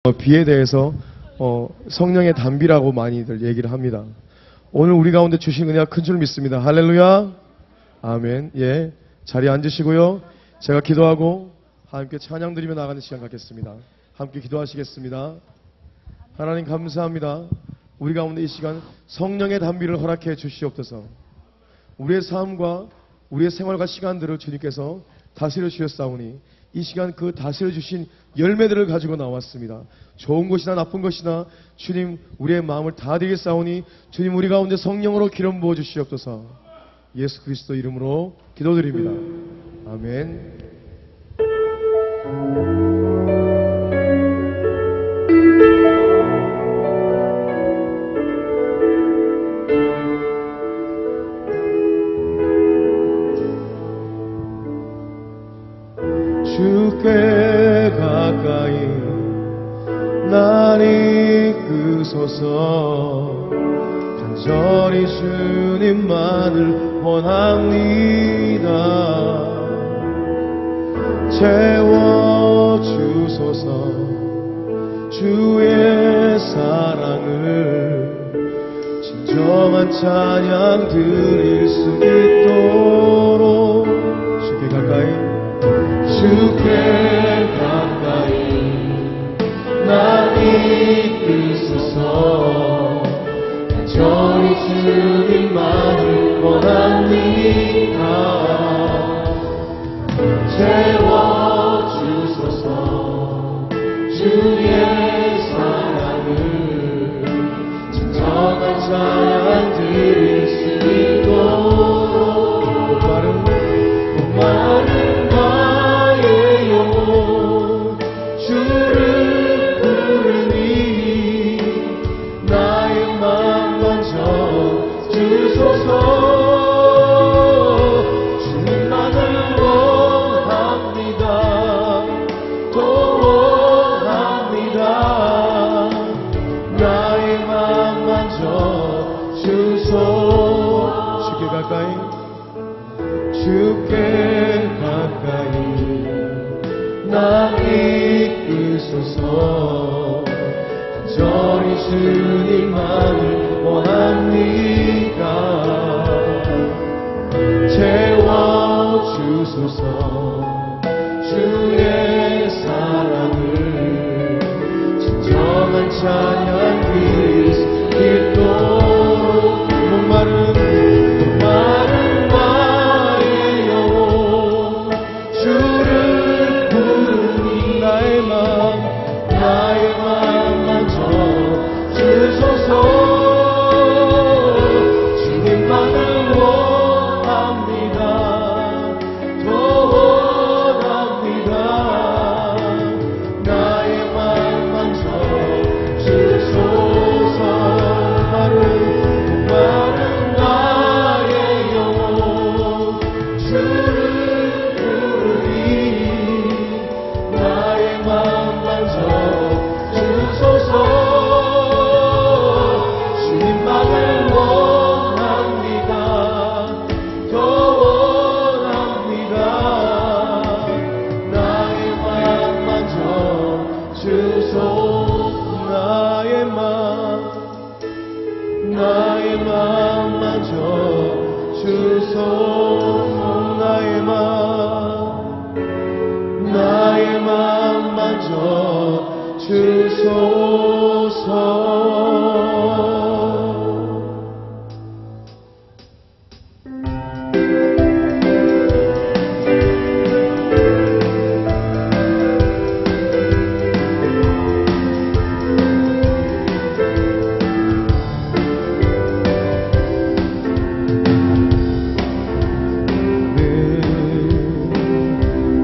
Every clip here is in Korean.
비에 대해서 성령의 단비라고 많이들 얘기를 합니다. 오늘 우리 가운데 주신 은혜가 큰 줄 믿습니다. 할렐루야. 아멘. 예, 자리에 앉으시고요. 제가 기도하고 함께 찬양 드리며 나가는 시간 갖겠습니다. 함께 기도하시겠습니다. 하나님 감사합니다. 우리 가운데 이 시간 성령의 단비를 허락해 주시옵소서. 우리의 삶과 우리의 생활과 시간들을 주님께서 다스려 주셨사오니 이 시간 그 다스려 주신 열매들을 가지고 나왔습니다. 좋은 것이나 나쁜 것이나 주님 우리의 마음을 다 드리겠사오니 주님 우리 가운데 성령으로 기름 부어 주시옵소서. 예수 그리스도 이름으로 기도드립니다. 아멘. 주께 가까이 날 이끄소서. 간절히 주님만을 원합니다. 채워주소서. 주의 사랑을 진정한 찬양 드릴 수 있도록 주께 가까이 주께 가까이 날 이끄소서. 간절히 주님만을 원합니다. 채워주소서. 주의 사랑을 진정한 찬양 드릴 수 있도록 목마른 주께 가까이 날 이끄소서. 간절히 주님만을 원합니다. 채워주소서. 주의 사랑을 진정한 찬양 드릴 수 있도록 목마른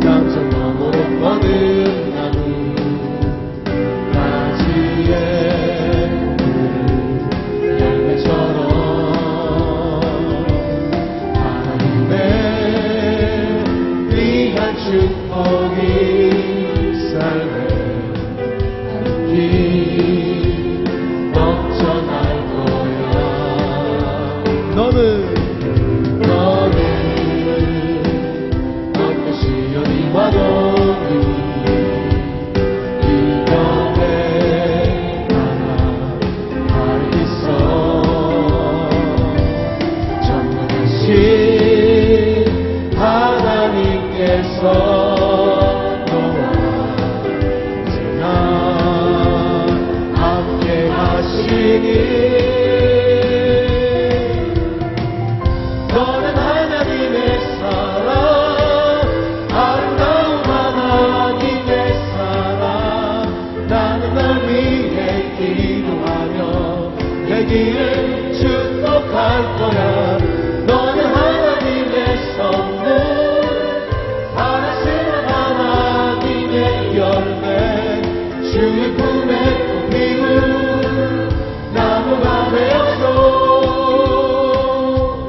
강성 너머로 뻗은 나무 가지 너는 하나님의 사랑, 아름다운 하나님의 사랑. 나는 널 위해 기도하며 내 길을 축복할 거야. 너는 하나님의 선물, 사랑스러운 하나님의 열매, 주의 품에 꽃피운 나무가 되어줘.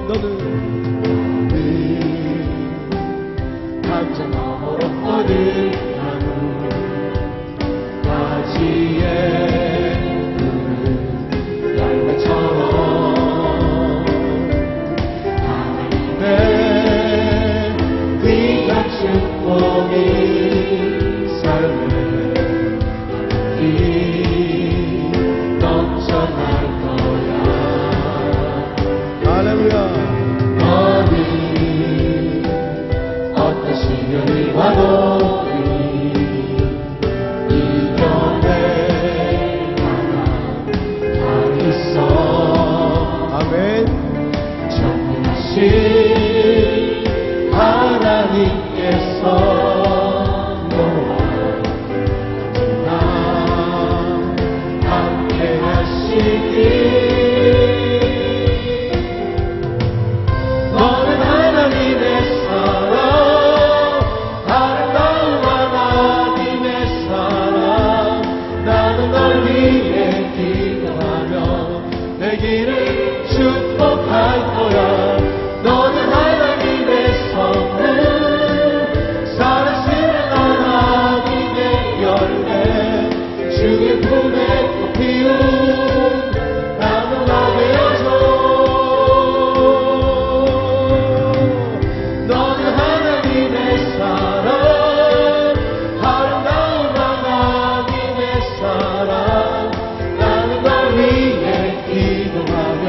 너는 감정 너머로 뻗은 나무, 가지에 푸른 열매처럼 하나님의 귀한 축복이 삶에 넘쳐날 거야. 할렐루야. 너는 어떤 시련이 와도 이겨낼 만한 힘이 있어. 아멘. 전능하신 하나님께서 너와 나 함께 하시길. 너는 하나님의 사랑, 아름다운 하나님의 사랑. 나는 널 위해 기도하며 내 길을 축복할 거야. 너는 하나님의 선물, 사랑스러운 하나님의 열매, 주의 품에 꽃피운 나무가 되어줘. 너는 하나님의 사랑, 아름다운 하나님의 사랑. 나는 널 위해 기도하며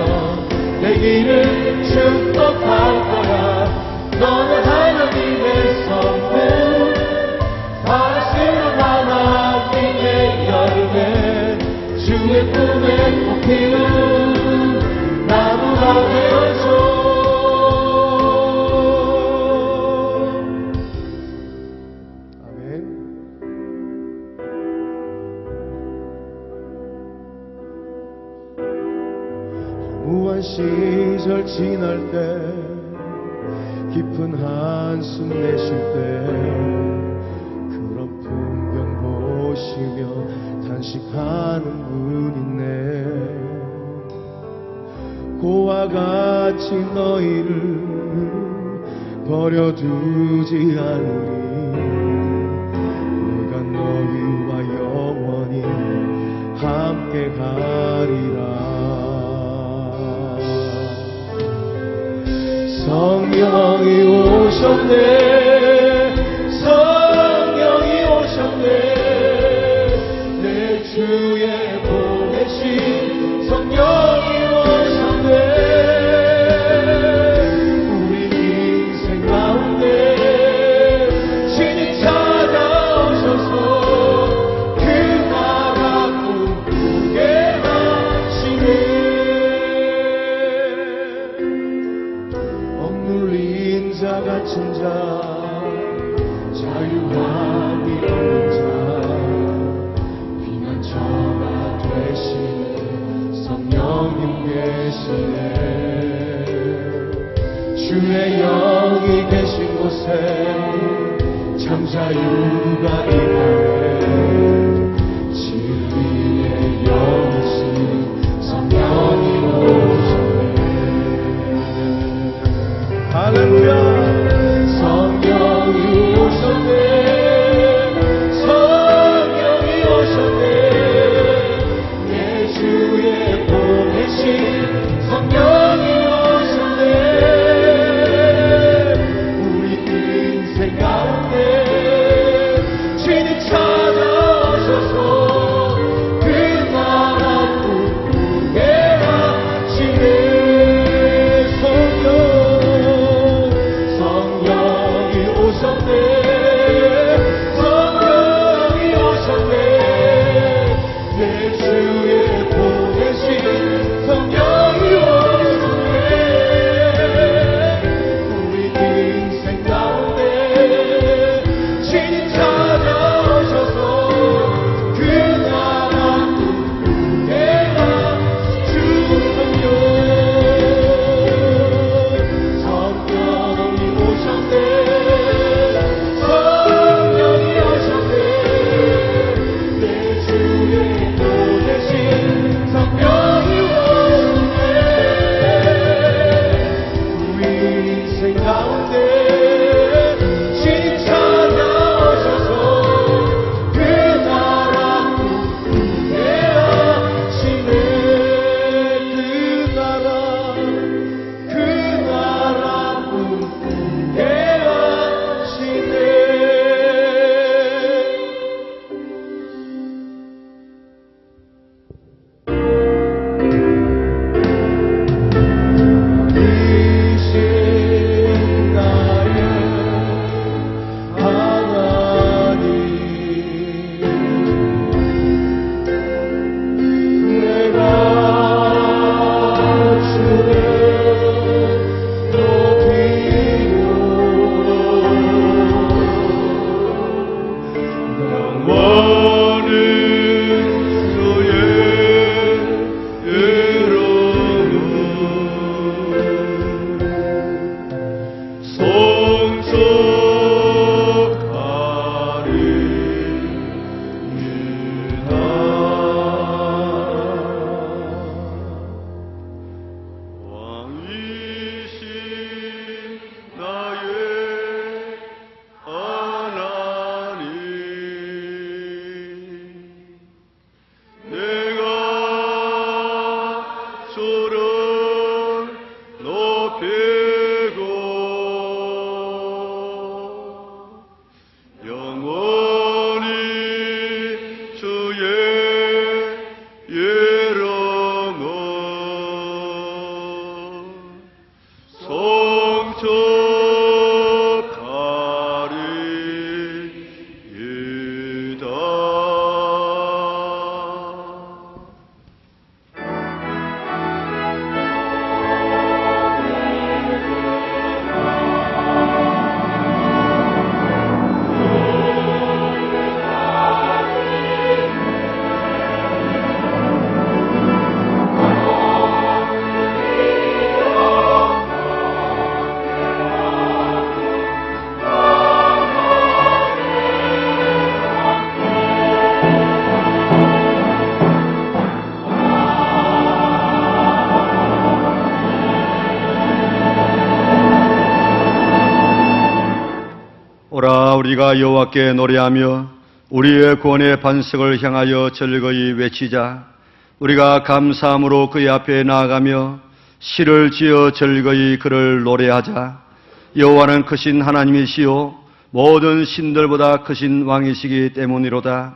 내 길을 축복할 거야. 너는 하나님의 선물, 사랑스러운 하나님의 열매, 주의 품에 꽃피운 나무가 되어줘. 아멘. 무한 시절 지날 때, 깊은 한숨 내쉴 때, 그런 풍경 보시며 단식하는 분 있네. 고와 같이 너희를 버려두지 않으리. 내가 너희와 영원히 함께 가리라. 성령이 오셨네, 성령이 오셨네. 내 주에 보내신 성령이 오셨네. 우리 인생 가운데 신이 찾아오셔서 그 나라 꿈꾸게 하시네. 억눌린 자 같은 자, 자유와 미없는 자, 피난처가 되시는 성령님 계시네. 주의 영이 계신 곳에 참 자유가 임하네. 진리의 영이신 성령이 오셨네. 할렐루야. 성령이 오셨네, 성령이 오셨네. 내 주에 보내신 성령이 오셨네. 우리 인생 가운데 주님 우리가 여호와께 노래하며 우리의 구원의 반석을 향하여 즐거이 외치자. 우리가 감사함으로 그의 앞에 나아가며 시를 지어 즐거이 그를 노래하자. 여호와는 크신 하나님이시요 모든 신들보다 크신 왕이시기 때문이로다.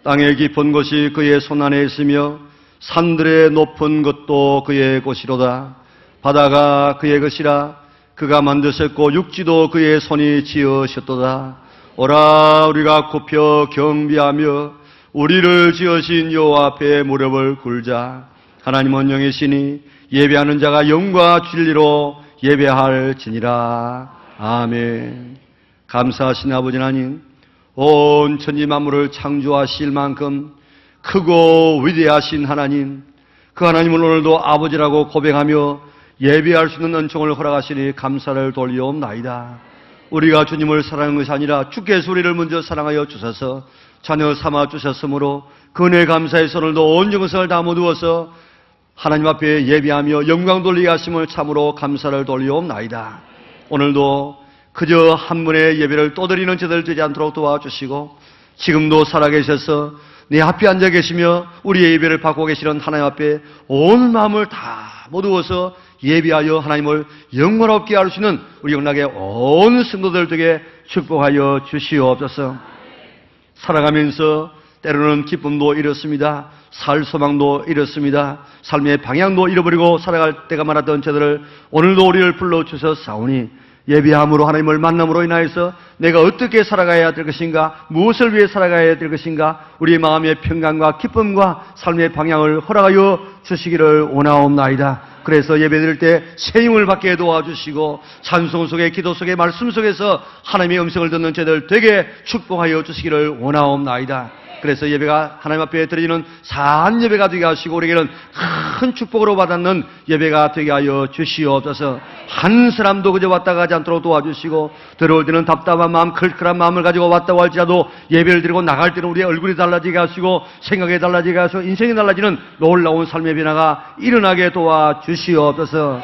땅의 깊은 곳이 그의 손안에 있으며 산들의 높은 것도 그의 곳이로다. 바다가 그의 것이라 그가 만드셨고 육지도 그의 손이 지으셨도다. 오라 우리가 굽혀 경비하며 우리를 지으신 여호와 앞에 무릎을 꿇자. 하나님은 영이시니 예배하는 자가 영과 진리로 예배할지니라. 아멘. 감사하신 아버지 하나님, 온 천지 만물을 창조하실 만큼 크고 위대하신 하나님, 그 하나님을 오늘도 아버지라고 고백하며 예배할 수 있는 은총을 허락하시니 감사를 돌리옵나이다. 우리가 주님을 사랑하는 것이 아니라 주께서 우리를 먼저 사랑하여 주셔서 자녀 삼아 주셨으므로 그 은혜 감사해서 오늘도 온 정성을 다 모두어서 하나님 앞에 예배하며 영광 돌리게 하심을 참으로 감사를 돌리옵나이다. 오늘도 그저 한 분의 예배를 또 드리는 저들 되지 않도록 도와주시고 지금도 살아계셔서 내 앞에 앉아 계시며 우리의 예배를 받고 계시는 하나님 앞에 온 마음을 다 모두어서 예배하여 하나님을 영광롭게 할 수 있는 우리 영락의 온 성도들 되게 축복하여 주시옵소서. 살아가면서 때로는 기쁨도 잃었습니다. 살 소망도 잃었습니다. 삶의 방향도 잃어버리고 살아갈 때가 많았던 저들을 오늘도 우리를 불러주셔서 싸우니 예배함으로 하나님을 만남으로 인하여서 내가 어떻게 살아가야 될 것인가, 무엇을 위해 살아가야 될 것인가, 우리의 마음의 평강과 기쁨과 삶의 방향을 허락하여 주시기를 원하옵나이다. 그래서 예배드릴 때 새 힘을 받게 도와주시고 찬송 속에 기도 속에 말씀 속에서 하나님의 음성을 듣는 저들 되게 축복하여 주시기를 원하옵나이다. 그래서 예배가 하나님 앞에 드리는 사한 예배가 되게 하시고 우리에게는 큰 축복으로 받았는 예배가 되게 하여 주시옵소서. 한 사람도 그저 왔다 가지 않도록 도와주시고 들어올 때는 답답한 마음, 클클한 마음을 가지고 왔다고 할지라도 예배를 드리고 나갈 때는 우리의 얼굴이 달라지게 하시고 생각이 달라지게 하시고 인생이 달라지는 놀라운 삶의 변화가 일어나게 도와주시옵소서.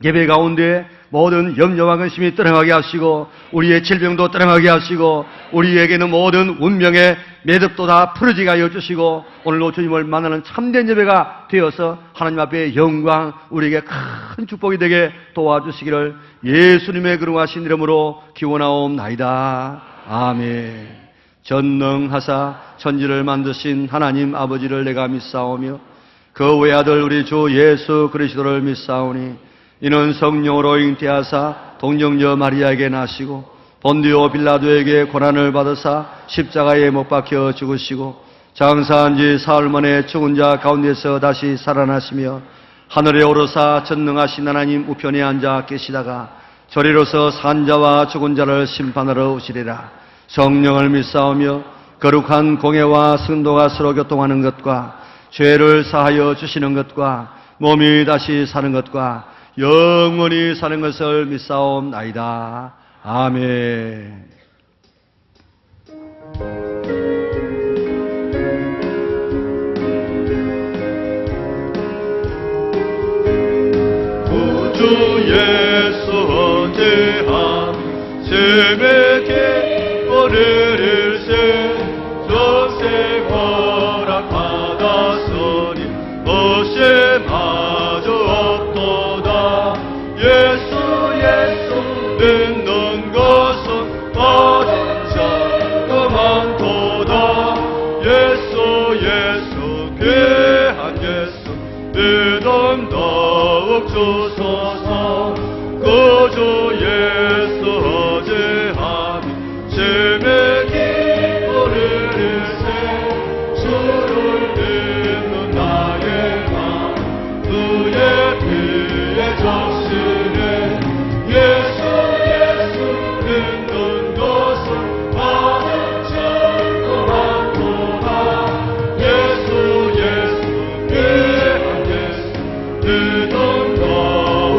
예배 가운데 모든 염려와 근심이 떠나가게 하시고 우리의 질병도 떠나가게 하시고 우리에게는 모든 운명의 매듭도 다 풀어지게 하여 주시고 오늘도 주님을 만나는 참된 예배가 되어서 하나님 앞에 영광, 우리에게 큰 축복이 되게 도와주시기를 예수님의 거룩하신 이름으로 기원하옵나이다. 아멘. 전능하사 천지를 만드신 하나님 아버지를 내가 믿사오며 그 외아들 우리 주 예수 그리스도를 믿사오니 이는 성령으로 잉태하사 동정녀 마리아에게 나시고 본디오 빌라도에게 고난을 받으사 십자가에 못 박혀 죽으시고 장사한 지 사흘 만에 죽은 자 가운데서 다시 살아나시며 하늘에 오르사 전능하신 하나님 우편에 앉아 계시다가 저리로서 산 자와 죽은 자를 심판하러 오시리라. 성령을 믿사오며 거룩한 공예와 성도가 서로 교통하는 것과 죄를 사하여 주시는 것과 몸이 다시 사는 것과 영원히 사는 것을 믿사옵나이다. 아멘. 구주 예수 제한 세배께 오르르세 전세 허락받았으니 어세 마저 없도다. 예수 믿는 것은 받은 자가 많도다. 예수 귀한 예수 믿음 더욱 주소서. 그주 예수 어제하니 제맥이 오르르세 주를 믿는 나의 마음 그의 피에 적시네. 예수 믿는 것은 받은 자가 많도다. 예수 귀한 예수 믿음 더욱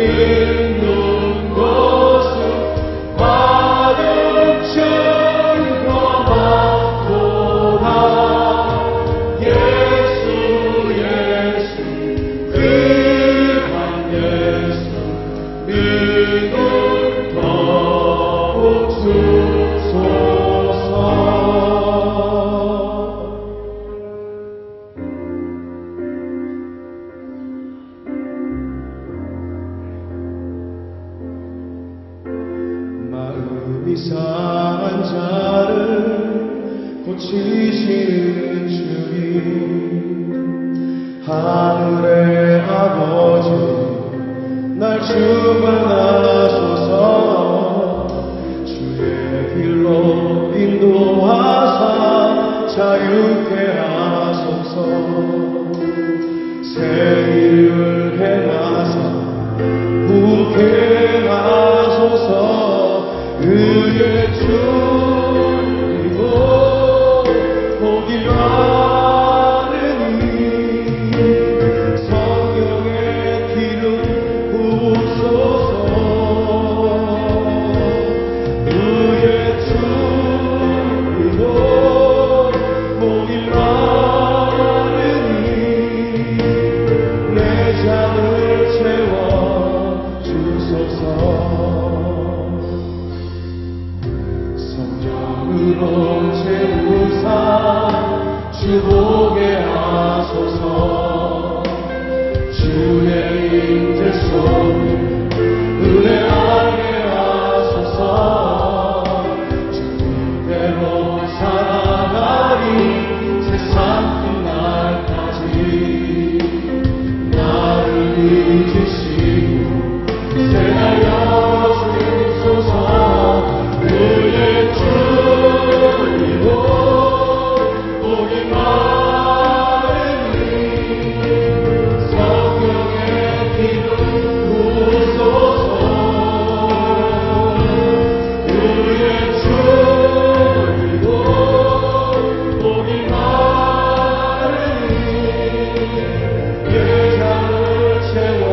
있는 곳은 마른 증거 많도다. 예수 예수 귀한 예수 믿음 더욱 주소서. 마음이 상한 자를 고치시는 주님, 하늘의 아버지 날 충만하소서. 주의 길로 인도하사 자유케 하소서. 새 일을 행하사 웃게 하소서. 의의 주이고 복이 많으니 성령의 기름 부으소서. 의의 주이고 복이 많으니 내 잔을 채워 주소서. 성령으로 채우사 주 보게 하소서. 주의 임재 속에 은혜하게 하소서. 주 그대로 살아가리 세상 끝날까지. 나를 잊으시고 새날려 주소서. 의의 주이고 복이 많으니 성령의 기름 부으소서. 의의 주이고 복이 많으니 내 잔을 채워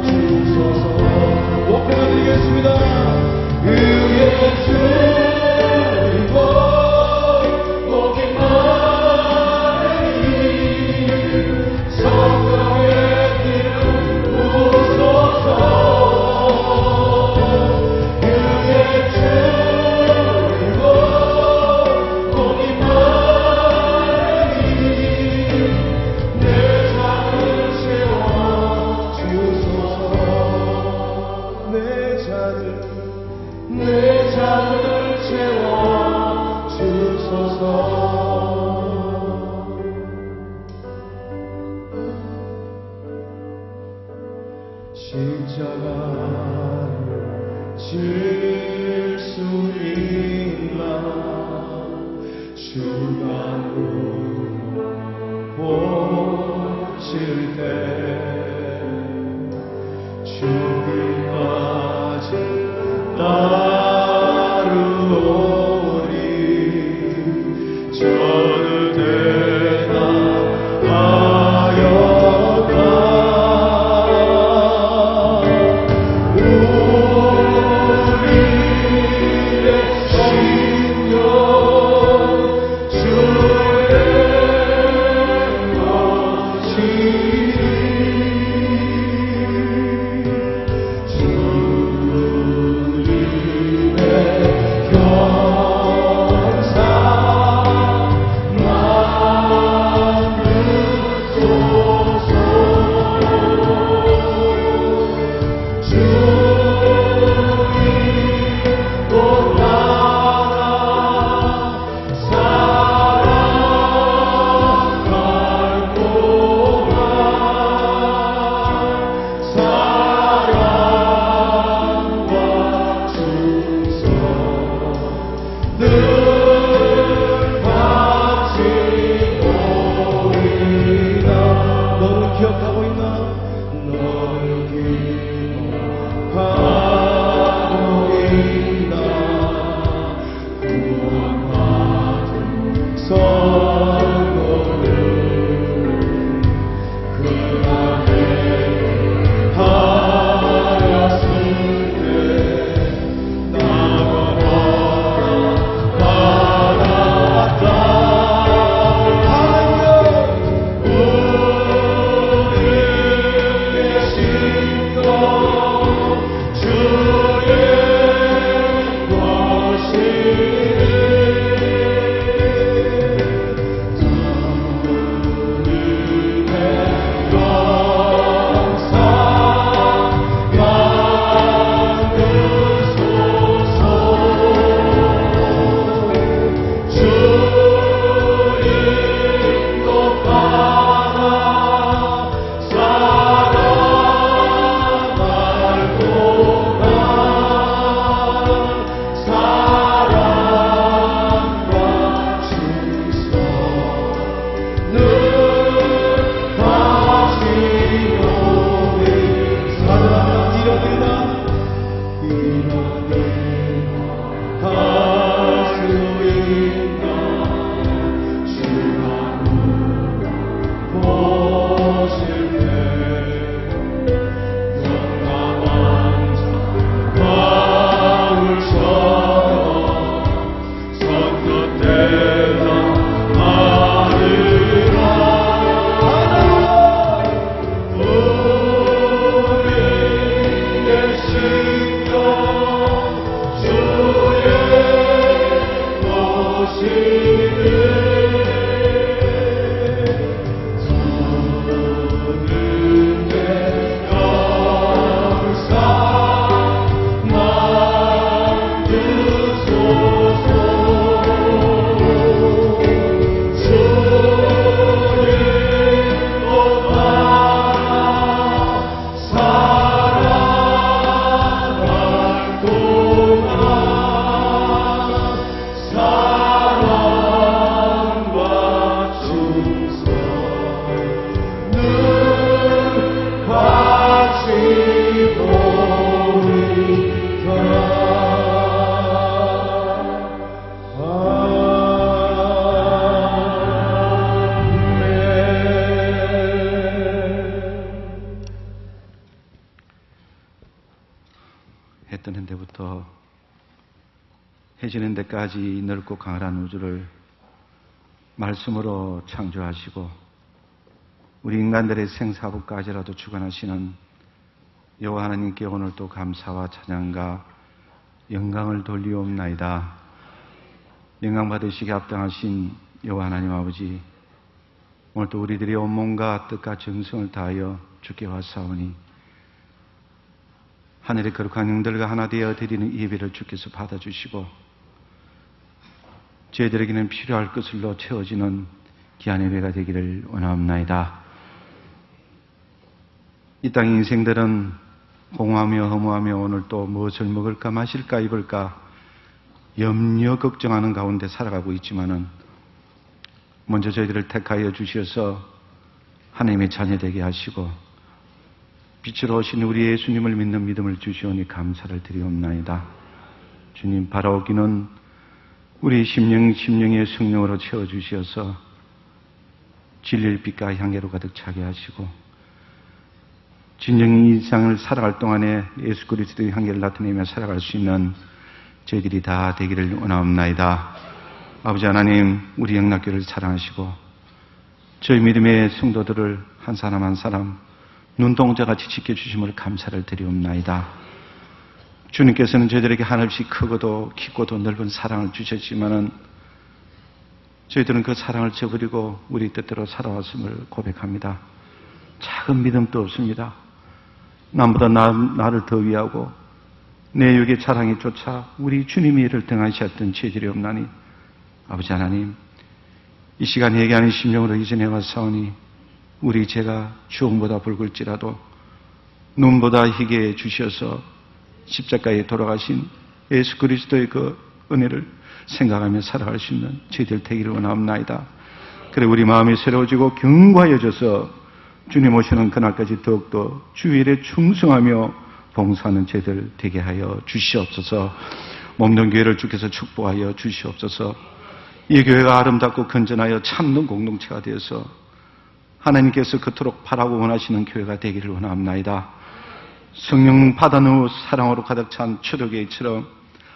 주소서. 목표가 드리겠습니다. 의의 주이고 복이 많으니 성령의 기름 부으소서. 의의 주이고 복이 많으니 내 잔을 채워 주소서. 내 잔을 채워 주소서. 십자가를 질 수 있나 주간으로 보실 때 죽기까지 따르오리. 저를 대답하였다. 우리의 심령 주의 것이니 해 뜨는 데부터 해지는 데까지 넓고 강한 우주를 말씀으로 창조하시고 우리 인간들의 생사부까지라도 주관하시는 여호와 하나님께 오늘 또 감사와 찬양과 영광을 돌리옵나이다. 영광 받으시기에 합당하신 여호와 하나님 아버지, 오늘 또 우리들의 온몸과 뜻과 정성을 다하여 주께 왔사오니 하늘의 거룩한 영들과 하나 되어 드리는 예배를 주께서 받아주시고 저희들에게는 필요할 것을로 채워지는 귀한 예배가 되기를 원하옵나이다. 이 땅의 인생들은 공허하며 허무하며 오늘 또 무엇을 먹을까 마실까 입을까 염려 걱정하는 가운데 살아가고 있지만은 먼저 저희들을 택하여 주셔서 하나님의 자녀되게 하시고 빛으로 오신 우리 예수님을 믿는 믿음을 주시오니 감사를 드리옵나이다. 주님, 바라오기는 우리 심령의 성령으로 채워주시어서 진리의 빛과 향기로 가득 차게 하시고 진정의 일상을 살아갈 동안에 예수 그리스도의 향기를 나타내며 살아갈 수 있는 저희들이 다 되기를 원하옵나이다. 아버지 하나님, 우리 영락교를 사랑하시고 저희 믿음의 성도들을 한 사람 한 사람 눈동자같이 지켜주심을 감사를 드리옵나이다. 주님께서는 저희들에게 한없이 크고도 깊고도 넓은 사랑을 주셨지만은 저희들은 그 사랑을 저버리고 우리 뜻대로 살아왔음을 고백합니다. 작은 믿음도 없습니다. 남보다 나를 더 위하고 내 육의 자랑에 쫓아 우리 주님이 이를 등하셨던 죄들이 없나니 아버지 하나님, 이 시간 얘기하는 심령으로 이전해 왔사오니 우리 죄가 주홍보다 붉을지라도 눈보다 희게 주셔서 십자가에 돌아가신 예수 그리스도의 그 은혜를 생각하며 살아갈 수 있는 저희들 되기를 원하옵나이다. 그래 우리 마음이 새로워지고 견고해져서 주님 오시는 그날까지 더욱더 주일에 충성하며 봉사하는 저희들 되게 하여 주시옵소서. 몸된 교회를 주께서 축복하여 주시옵소서. 이 교회가 아름답고 건전하여 참된 공동체가 되어서 하나님께서 그토록 바라고 원하시는 교회가 되기를 원합나이다. 성령 받아놓은 사랑으로 가득 찬 초대교회처럼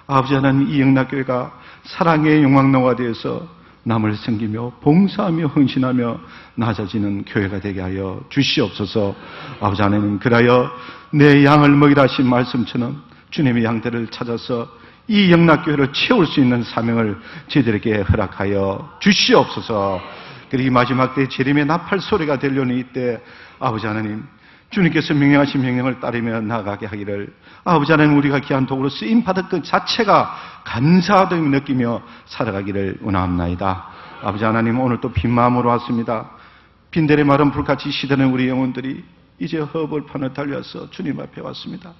아버지 하나님, 이 영락교회가 사랑의 영광로가 되어서 남을 섬기며 봉사하며 헌신하며 낮아지는 교회가 되게 하여 주시옵소서. 아버지 하나님, 그라여 내 양을 먹이라 하신 말씀처럼 주님의 양들을 찾아서 이 영락교회를 채울 수 있는 사명을 저희들에게 허락하여 주시옵소서. 그리고 이 마지막 때 재림의 나팔 소리가 들려오는 이때 아버지 하나님, 주님께서 명령하신 명령을 따르며 나아가게 하기를 아버지 하나님, 우리가 귀한 도구로 쓰임받을 것 자체가 감사함을 느끼며 살아가기를 원합나이다. 아버지 하나님, 오늘 또 빈 마음으로 왔습니다. 빈들의 마른 불같이 시드는 우리 영혼들이 이제 허벌 판을 달려서 주님 앞에 왔습니다.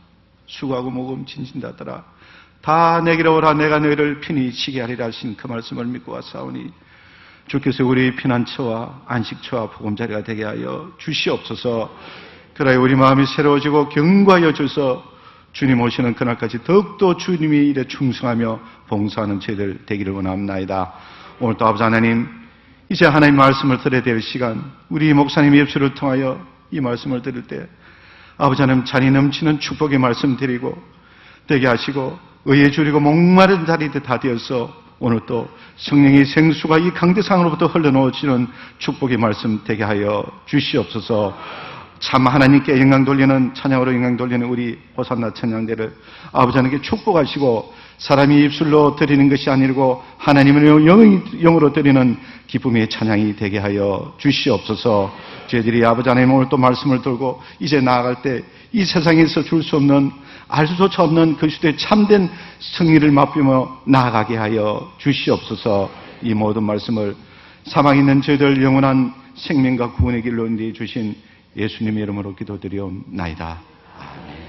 수고하고 모금 진진다더라. 다 내게로 오라, 내가 너희를 편히 쉬게 하리라 하신 그 말씀을 믿고 왔사오니 주께서 우리 피난처와 안식처와 보금자리가 되게 하여 주시옵소서. 그러나 우리 마음이 새로워지고 견고하여 줘서 주님 오시는 그날까지 더욱더 주님의 일에 충성하며 봉사하는 저희들 되기를 원합나이다. 오늘 또 아버지 하나님, 이제 하나님 말씀을 들어야 될 시간, 우리 목사님의 입술을 통하여 이 말씀을 들을 때 아버지 하나님, 잔이 넘치는 축복의 말씀 드리고 되게 하시고 의에 줄이고 목마른 자리들 다 되어서 오늘 또 성령의 생수가 이 강대상으로부터 흘러놓으시는 축복의 말씀 되게 하여 주시옵소서. 참 하나님께 영광 돌리는, 찬양으로 영광 돌리는 우리 호산나 찬양대를 아버지 하나님께 축복하시고 사람이 입술로 드리는 것이 아니고 하나님의 영으로 드리는 기쁨의 찬양이 되게 하여 주시옵소서. 저희들이 아버지 하나님 오늘 또 말씀을 들고 이제 나아갈 때 이 세상에서 줄 수 없는, 알 수조차 없는 그 시대의 참된 승리를 맛보며 나아가게 하여 주시옵소서. 이 모든 말씀을 사망 있는 저희들 영원한 생명과 구원의 길로 인도해 주신 예수님의 이름으로 기도드리옵나이다. 아멘.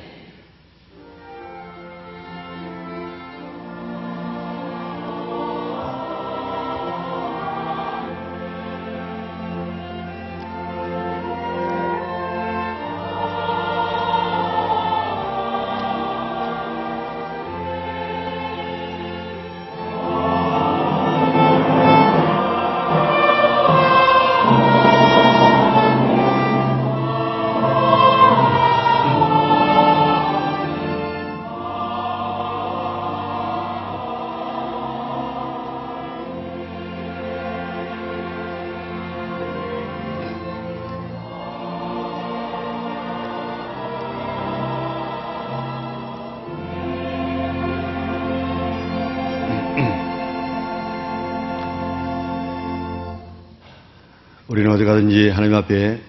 우리는 어디 가든지 하나님 앞에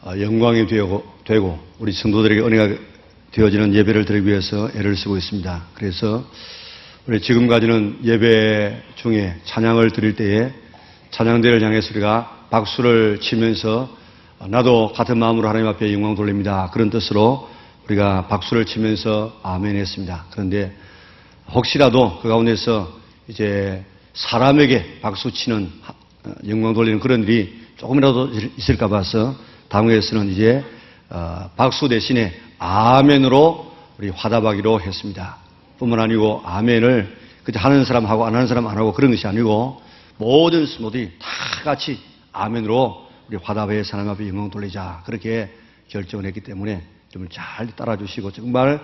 영광이 되고 우리 성도들에게 은혜가 되어지는 예배를 드리기 위해서 애를 쓰고 있습니다. 그래서 우리 지금까지는 예배 중에 찬양을 드릴 때에 찬양대를 향해서 우리가 박수를 치면서 나도 같은 마음으로 하나님 앞에 영광 돌립니다. 그런 뜻으로 우리가 박수를 치면서 아멘 했습니다. 그런데 혹시라도 그 가운데서 이제 사람에게 박수 치는 영광 돌리는 그런 일이 조금이라도 있을까 봐서 당회에서는 이제 박수 대신에 아멘으로 우리 화답하기로 했습니다. 뿐만 아니고 아멘을 그저 하는 사람하고 안 하는 사람 안 하고 그런 것이 아니고 모든 성도들이 다 같이 아멘으로 우리 화답해서 하나님 앞에 영광 돌리자 그렇게 결정을 했기 때문에 좀 잘 따라주시고 정말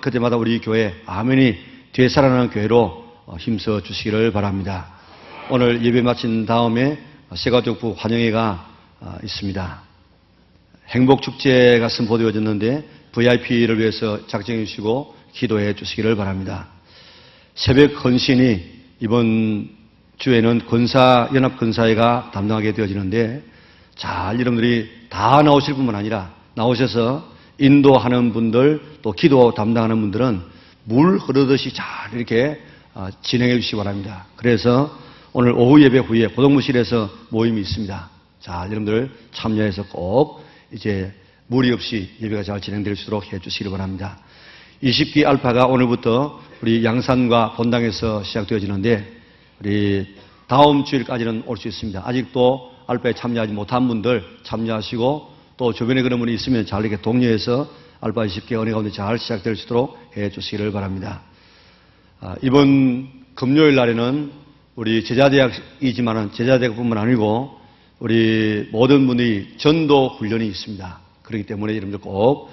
그때마다 우리 교회 아멘이 되살아나는 교회로 힘써 주시기를 바랍니다. 오늘 예배 마친 다음에 새가족부 환영회가 있습니다. 행복축제가 선포되어졌는데 VIP를 위해서 작정해 주시고 기도해 주시기를 바랍니다. 새벽 헌신이 이번 주에는 연합건사회가 담당하게 되어지는데 잘 여러분들이 다 나오실 뿐만 아니라 나오셔서 인도하는 분들 또 기도 담당하는 분들은 물 흐르듯이 잘 이렇게 진행해 주시기 바랍니다. 그래서 오늘 오후 예배 후에 고동무실에서 모임이 있습니다. 자, 여러분들 참여해서 꼭 이제 무리 없이 예배가 잘 진행될 수 있도록 해 주시기 바랍니다. 20기 알파가 오늘부터 우리 양산과 본당에서 시작되어지는데 우리 다음 주일까지는 올 수 있습니다. 아직도 알파에 참여하지 못한 분들 참여하시고 또 주변에 그런 분이 있으면 잘 이렇게 독려해서 알파 20기 은혜 가운데 잘 시작될 수 있도록 해 주시기를 바랍니다. 이번 금요일 날에는 우리 제자대학이지만은 제자대학뿐만 아니고 우리 모든 분이 전도 훈련이 있습니다. 그렇기 때문에 여러분들 꼭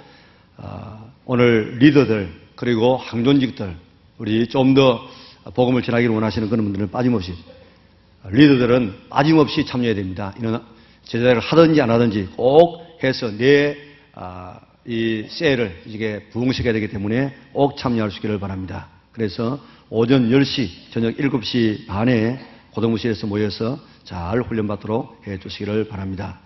오늘 리더들 그리고 항존직들 우리 좀 더 복음을 전하기를 원하시는 그런 분들은 빠짐없이 리더들은 빠짐없이 참여해야 됩니다. 이런 제자를 하든지 안 하든지 꼭 해서 이 셀을 이게 부흥시켜야 되기 때문에 꼭 참여할 수 있기를 바랍니다. 그래서 오전 10시, 저녁 7시 반에 고등부실에서 모여서 잘 훈련받도록 해 주시기를 바랍니다.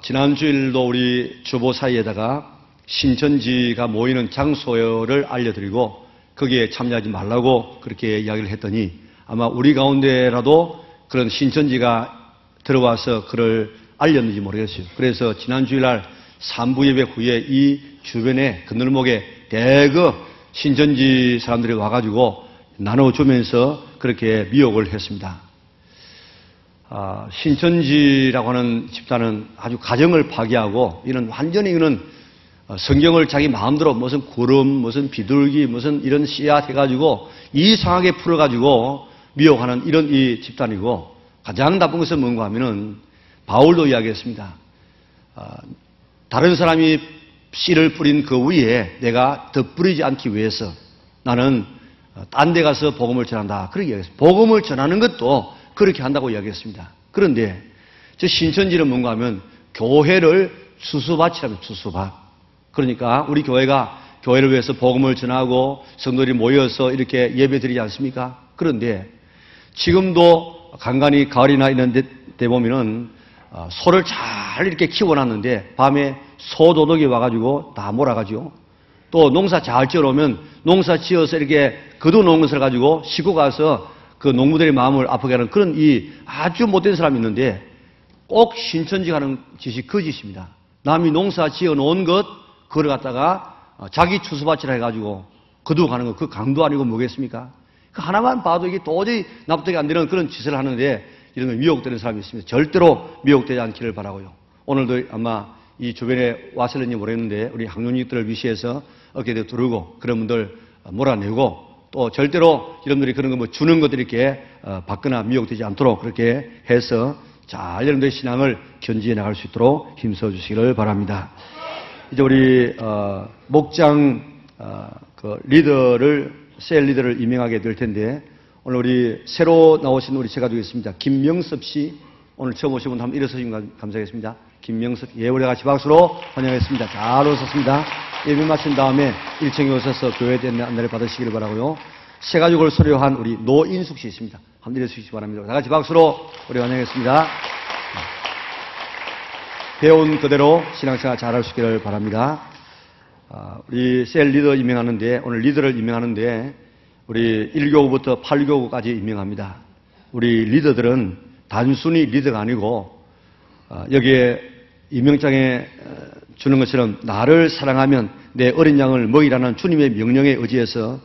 지난 주일도 우리 주보 사이에다가 신천지가 모이는 장소를 알려드리고 거기에 참여하지 말라고 그렇게 이야기를 했더니 아마 우리 가운데라도 그런 신천지가 들어와서 그를 알렸는지 모르겠어요. 그래서 지난 주일날 3부 예배 후에 이 주변에 그늘목에 대거 신천지 사람들이 와가지고 나눠주면서 그렇게 미혹을 했습니다. 신천지라고 하는 집단은 아주 가정을 파괴하고 완전히 성경을 자기 마음대로 무슨 구름, 무슨 비둘기, 무슨 이런 씨앗 해가지고 이상하게 풀어가지고 미혹하는 이런 이 집단이고 가장 나쁜 것은 뭔가 하면은 바울도 이야기했습니다. 다른 사람이 씨를 뿌린 그 위에 내가 덧뿌리지 않기 위해서 나는 딴 데 가서 복음을 전한다. 그렇게 이야기했습니다. 복음을 전하는 것도 그렇게 한다고 이야기했습니다. 그런데 저 신천지는 뭔가 하면 교회를 수수밭이라면 수수밭. 그러니까 우리 교회가 교회를 위해서 복음을 전하고 성도들이 모여서 이렇게 예배 드리지 않습니까? 그런데 지금도 간간히 가을이나 이런 데 보면은 소를 잘 이렇게 키워놨는데 밤에 소도둑이 와가지고 다 몰아가지고 또 농사 잘 지어놓으면 농사 지어서 이렇게 거둬놓은 것을 가지고 싣고 가서 그 농부들의 마음을 아프게 하는 그런 이 아주 못된 사람이 있는데 꼭 신천지 가는 짓이 그 짓입니다. 남이 농사 지어놓은 것 그걸 갖다가 자기 추수밭이라 해가지고 거두고 가는 거 그 강도 아니고 뭐겠습니까? 그 하나만 봐도 이게 도저히 납득이 안 되는 그런 짓을 하는데 이런 거 미혹되는 사람이 있습니다. 절대로 미혹되지 않기를 바라고요. 오늘도 아마 이 주변에 왔을는지 모르겠는데 우리 학년직들을 위시해서 어깨에 두르고 그런 분들 몰아내고 또 절대로 여러분들이 그런 거 뭐 주는 것들 이렇게 받거나 미혹되지 않도록 그렇게 해서 잘 여러분들의 신앙을 견지해 나갈 수 있도록 힘써 주시기를 바랍니다. 이제 우리 목장 그 셀 리더를 임명하게 될 텐데 오늘 우리 새로 나오신 우리 제가 되겠습니다. 김명섭 씨 오늘 처음 오신 분 한번 일어서시면 감사하겠습니다. 김명섭 우리 같이 박수로 환영하겠습니다. 잘 오셨습니다. 예배 마친 다음에 1층에 오셔서 교회에 대한 안내를 받으시기를 바라고요. 새가족을 소유한 우리 노인숙 씨 있습니다. 한번 내려주시기 바랍니다. 다 같이 박수로 우리 환영했습니다. 배운 그대로 신앙생활 잘할 수 있기를 바랍니다. 우리 셀 리더 임명하는데, 오늘 리더를 임명하는데, 우리 1교구부터 8교구까지 임명합니다. 우리 리더들은 단순히 리더가 아니고, 여기에 임명장에 주는 것처럼 나를 사랑하면 내 어린 양을 먹이라는 주님의 명령에 의지해서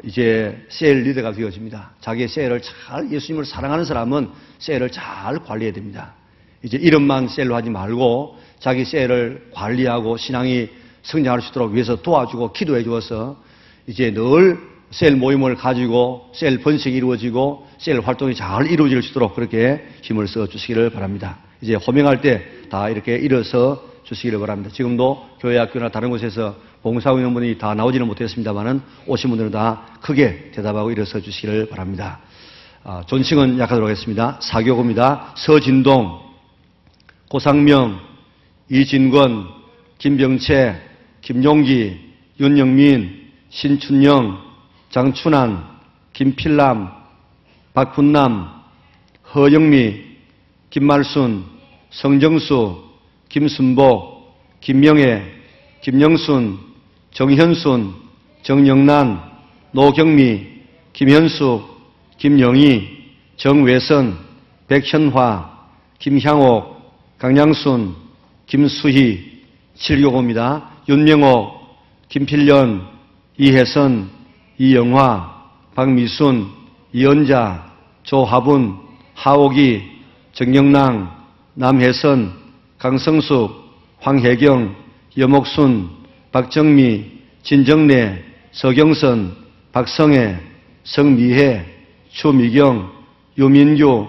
이제 셀 리더가 되어집니다. 자기의 셀을 잘, 예수님을 사랑하는 사람은 셀을 잘 관리해야 됩니다. 이제 이름만 셀로 하지 말고 자기 셀을 관리하고 신앙이 성장할 수 있도록 위해서 도와주고 기도해 주어서 이제 늘 셀 모임을 가지고 셀 번식이 이루어지고 셀 활동이 잘 이루어질 수 있도록 그렇게 힘을 써 주시기를 바랍니다. 이제 호명할 때 다 이렇게 일어서 주시기를 바랍니다. 지금도 교회 학교나 다른 곳에서 봉사하고 있는 분이 다 나오지는 못했습니다만은 오신 분들은 다 크게 대답하고 일어서 주시기를 바랍니다. 존칭은 약하도록 하겠습니다. 4교구입니다. 서진동, 고상명, 이진권, 김병채, 김용기, 윤영민, 신춘영, 장춘환, 김필남, 박훈남, 허영미, 김말순, 성정수, 김순복, 김명애, 김영순, 정현순, 정영란, 노경미, 김현숙, 김영희, 정외선, 백현화, 김향옥, 강양순, 김수희, 7교구입니다. 윤명옥, 김필련, 이혜선, 이영화, 박미순, 이연자, 조하분, 하옥이, 정영랑, 남혜선, 강성숙, 황혜경, 여목순, 박정미, 진정래, 서경선, 박성애, 성미혜, 추미경, 유민규,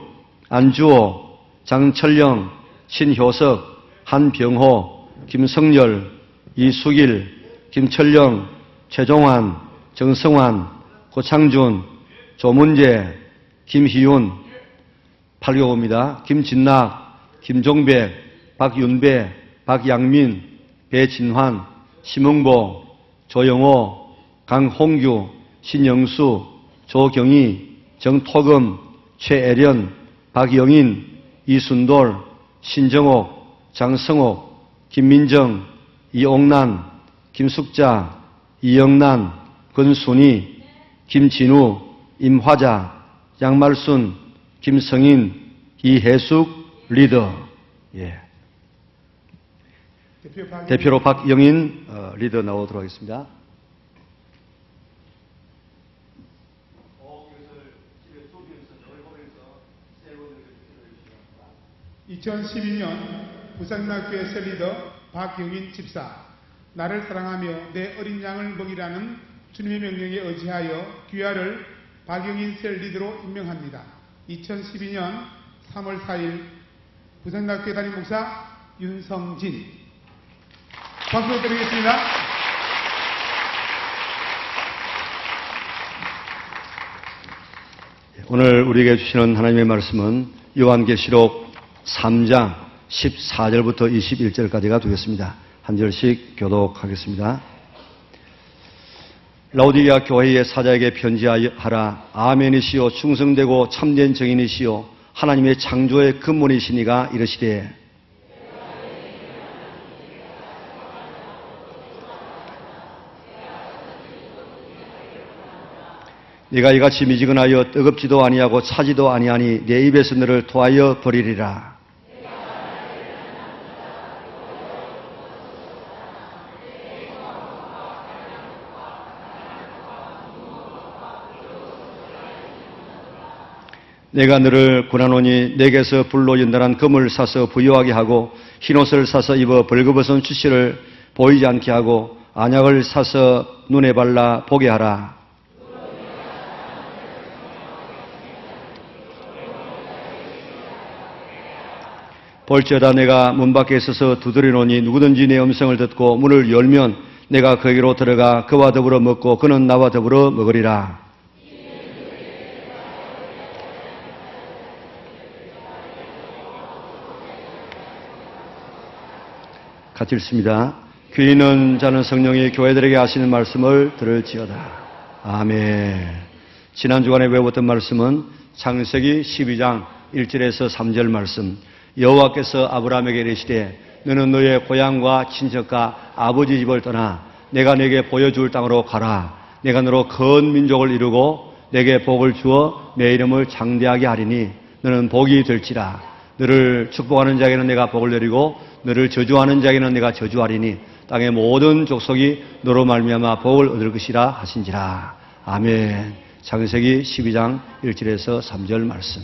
안주호, 장철영, 신효석, 한병호, 김성열, 이수길, 김철영, 최종환, 정성환, 고창준, 조문재, 김희윤, 8교구입니다. 김진락, 김종백, 박윤배, 박양민, 배진환, 심흥보, 조영호, 강홍규, 신영수, 조경희, 정토금, 최애련, 박영인, 이순돌, 신정옥, 장성옥, 김민정, 이옥난, 김숙자, 이영란, 권순희, 김진우, 임화자, 양말순, 김성인, 이혜숙 리더. 예. 대표로 박영인 리더 나오도록 하겠습니다. 2012년 부산학교의 셀리더 박영인 집사, 나를 사랑하며 내 어린 양을 먹이라는 주님의 명령에 의지하여 귀하를 박영인 셀리더로 임명합니다. 2012년 3월 4일 부산학교의 담임 목사 윤성진. 박수 드리겠습니다. 오늘 우리에게 주시는 하나님의 말씀은 요한계시록 3장 14절부터 21절까지가 되겠습니다. 한 절씩 교독하겠습니다. 라오디게아 교회의 사자에게 편지하라. 아멘이시오 충성되고 참된 증인이시오 하나님의 창조의 근본이시니가 이르시되, 네가 이같이 미지근하여 뜨겁지도 아니하고 차지도 아니하니 내 입에서 너를 토하여 버리리라. 내가 너를 권하노니 내게서 불로 연단한 금을 사서 부유하게 하고 흰옷을 사서 입어 벌거벗은 수시를 보이지 않게 하고 안약을 사서 눈에 발라 보게 하라. 볼지어다 내가 문 밖에 서서 두드리노니 누구든지 내 음성을 듣고 문을 열면 내가 거기로 들어가 그와 더불어 먹고 그는 나와 더불어 먹으리라. 같이 읽습니다. 귀 있는 자는 성령이 교회들에게 하시는 말씀을 들을지어다. 아멘. 지난 주간에 외웠던 말씀은 창세기 12장 1절에서 3절 말씀. 여호와께서 아브라함에게 이르시되 너는 너의 고향과 친척과 아버지 집을 떠나 내가 네게 보여줄 땅으로 가라. 내가 너로 큰 민족을 이루고 내게 복을 주어 내 이름을 장대하게 하리니 너는 복이 될지라. 너를 축복하는 자에게는 내가 복을 내리고 너를 저주하는 자에게는 내가 저주하리니 땅의 모든 족속이 너로 말미암아 복을 얻을 것이라 하신지라. 아멘. 창세기 12장 1절에서 3절 말씀.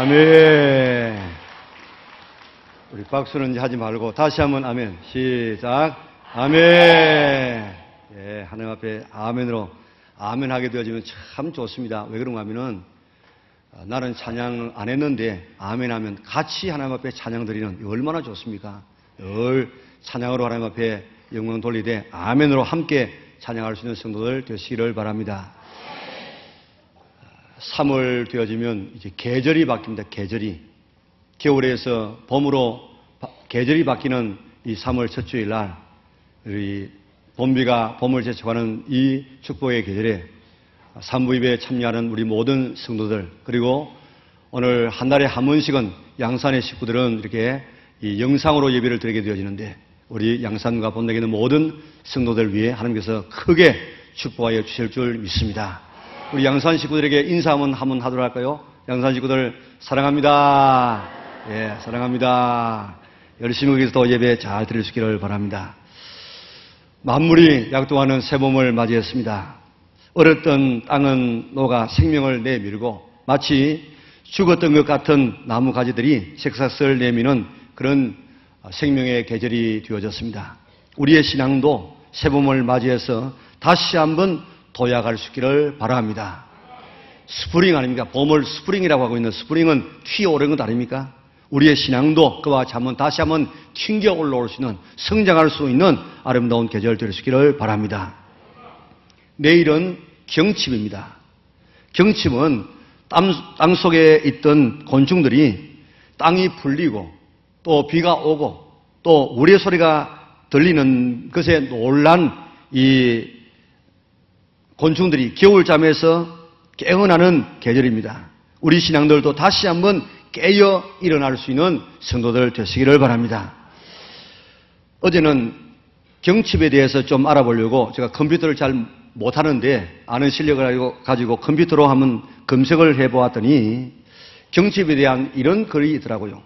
아멘. 우리 박수는 이제 하지 말고 다시 한번 아멘. 시작. 아멘. 예, 하나님 앞에 아멘으로 아멘 하게 되어지면 참 좋습니다. 왜 그런가 하면은 나는 찬양 안 했는데 아멘 하면 같이 하나님 앞에 찬양 드리는 얼마나 좋습니까? 늘 찬양으로 하나님 앞에 영광 돌리되 아멘으로 함께 찬양할 수 있는 성도들 되시기를 바랍니다. 3월 되어지면 이제 계절이 바뀝니다. 계절이. 겨울에서 봄으로 계절이 바뀌는 이 3월 첫 주일 날 우리 봄비가 봄을 재촉하는 이 축복의 계절에 산부입에 참여하는 우리 모든 성도들, 그리고 오늘 한 달에 한 번씩은 양산의 식구들은 이렇게 이 영상으로 예배를 드리게 되어지는데, 우리 양산과 본당에 있는 모든 성도들 위해 하나님께서 크게 축복하여 주실 줄 믿습니다. 우리 양산 식구들에게 인사 한번 하도록 할까요? 양산 식구들 사랑합니다. 예, 사랑합니다. 열심히 거기서 또 예배 잘 드릴 수 있기를 바랍니다. 만물이 약동하는 새봄을 맞이했습니다. 얼었던 땅은 녹아 생명을 내밀고 마치 죽었던 것 같은 나무 가지들이 새싹을 내미는 그런 생명의 계절이 되어졌습니다. 우리의 신앙도 새봄을 맞이해서 다시 한번 도약할 수 있기를 바랍니다. 스프링 아닙니까? 봄을 스프링이라고 하고 있는, 스프링은 튀어오르는 것 아닙니까? 우리의 신앙도 그와 같이 다시 한번 튕겨 올라올 수 있는, 성장할 수 있는 아름다운 계절 될 수 있기를 바랍니다. 내일은 경칩입니다. 경칩은 땅 속에 있던 곤충들이 땅이 풀리고 또 비가 오고 또 우리의 소리가 들리는 것에 놀란 이 곤충들이 겨울잠에서 깨어나는 계절입니다. 우리 신앙들도 다시 한번 깨어 일어날 수 있는 성도들 되시기를 바랍니다. 어제는 경칩에 대해서 좀 알아보려고 제가 컴퓨터를 잘 못하는데 아는 실력을 가지고 컴퓨터로 한번 검색을 해보았더니 경칩에 대한 이런 글이 있더라고요.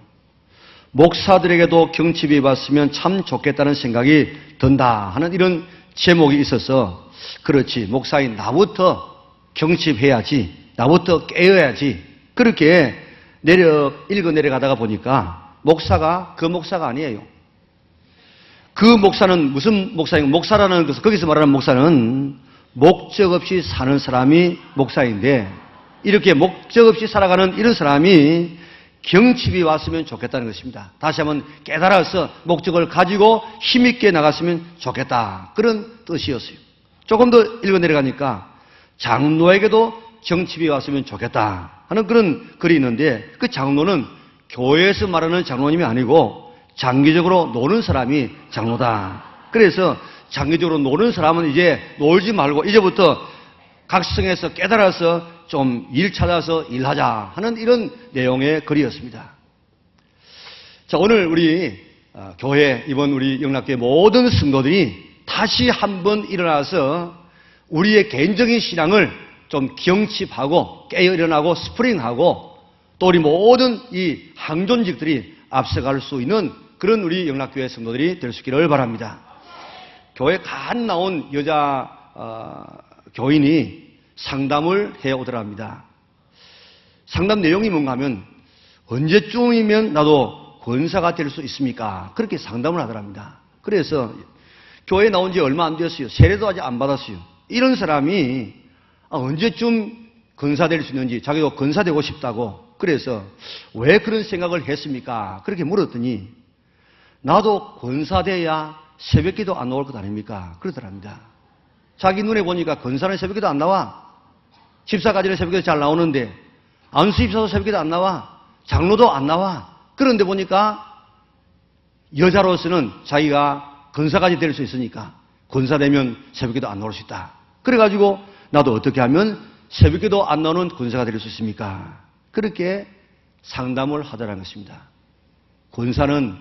목사들에게도 경칩이 왔으면 참 좋겠다는 생각이 든다 하는 이런 제목이 있어서, 그렇지, 목사인 나부터 경칩해야지, 나부터 깨어야지, 그렇게 읽어 내려가다가 보니까 목사가 그 목사가 아니에요. 그 목사는 무슨 목사인가? 목사라는 것은, 거기서 말하는 목사는 목적 없이 사는 사람이 목사인데, 이렇게 목적 없이 살아가는 이런 사람이 경칩이 왔으면 좋겠다는 것입니다. 다시 한번 깨달아서 목적을 가지고 힘있게 나갔으면 좋겠다, 그런 뜻이었어요. 조금 더 읽어 내려가니까 장로에게도 경칩이 왔으면 좋겠다 하는 그런 글이 있는데, 그 장로는 교회에서 말하는 장로님이 아니고 장기적으로 노는 사람이 장로다. 그래서 장기적으로 노는 사람은 이제 놀지 말고 이제부터 각성해서 깨달아서 좀 일 찾아서 일하자 하는 이런 내용의 글이었습니다. 자, 오늘 우리 교회, 이번 우리 영락교회 모든 성도들이 다시 한번 일어나서 우리의 개인적인 신앙을 좀 경칩하고 깨어 일어나고 스프링하고 또 우리 모든 이 항존직들이 앞서갈 수 있는 그런 우리 영락교회 성도들이 될 수 있기를 바랍니다. 교회 간 나온 여자 교인이 상담을 해오더랍니다. 상담 내용이 뭔가 하면, 언제쯤이면 나도 권사가 될 수 있습니까? 그렇게 상담을 하더랍니다. 그래서 교회에 나온 지 얼마 안 되었어요. 세례도 아직 안 받았어요. 이런 사람이 언제쯤 권사 될 수 있는지, 자기도 권사 되고 싶다고, 그래서 왜 그런 생각을 했습니까? 그렇게 물었더니 나도 권사 돼야 새벽기도 안 나올 것 아닙니까? 그러더랍니다. 자기 눈에 보니까 권사는 새벽기도 안 나와. 집사까지는 새벽기도 잘 나오는데 안수 집사도 새벽기도 안 나와. 장로도 안 나와. 그런데 보니까 여자로서는 자기가 권사까지 될 수 있으니까 권사 되면 새벽기도 안 나올 수 있다. 그래가지고 나도 어떻게 하면 새벽기도 안 나오는 권사가 될 수 있습니까? 그렇게 상담을 하더라는 것입니다. 권사는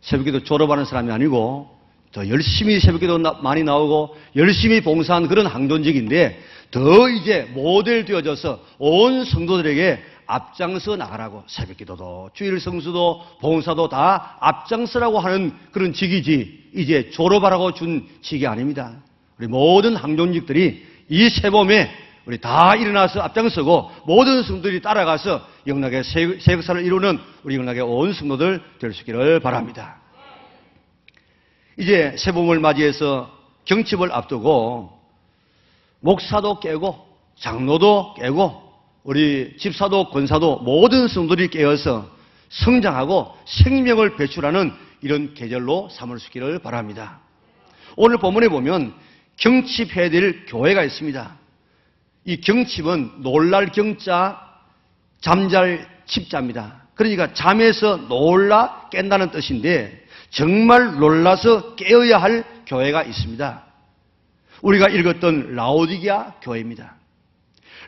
새벽기도 졸업하는 사람이 아니고 더 열심히 새벽기도 많이 나오고 열심히 봉사한 그런 항존직인데, 더 이제 모델 되어져서 온 성도들에게 앞장서 나가라고, 새벽기도도 주일 성수도 봉사도 다 앞장서라고 하는 그런 직이지, 이제 졸업하라고 준 직이 아닙니다. 우리 모든 항존직들이 이 새봄에 우리 다 일어나서 앞장서고 모든 성도들이 따라가서 영락의 새 역사를 이루는 우리 영락의 온 성도들 될 수 있기를 바랍니다. 이제 새봄을 맞이해서 경칩을 앞두고 목사도 깨고 장로도 깨고 우리 집사도 권사도 모든 성도들이 깨어서 성장하고 생명을 배출하는 이런 계절로 삼을 수 있기를 바랍니다. 오늘 본문에 보면 경칩해야 될 교회가 있습니다. 이 경칩은 놀랄 경자, 잠잘 칩자입니다. 그러니까 잠에서 놀라 깬다는 뜻인데 정말 놀라서 깨어야 할 교회가 있습니다. 우리가 읽었던 라오디게아 교회입니다.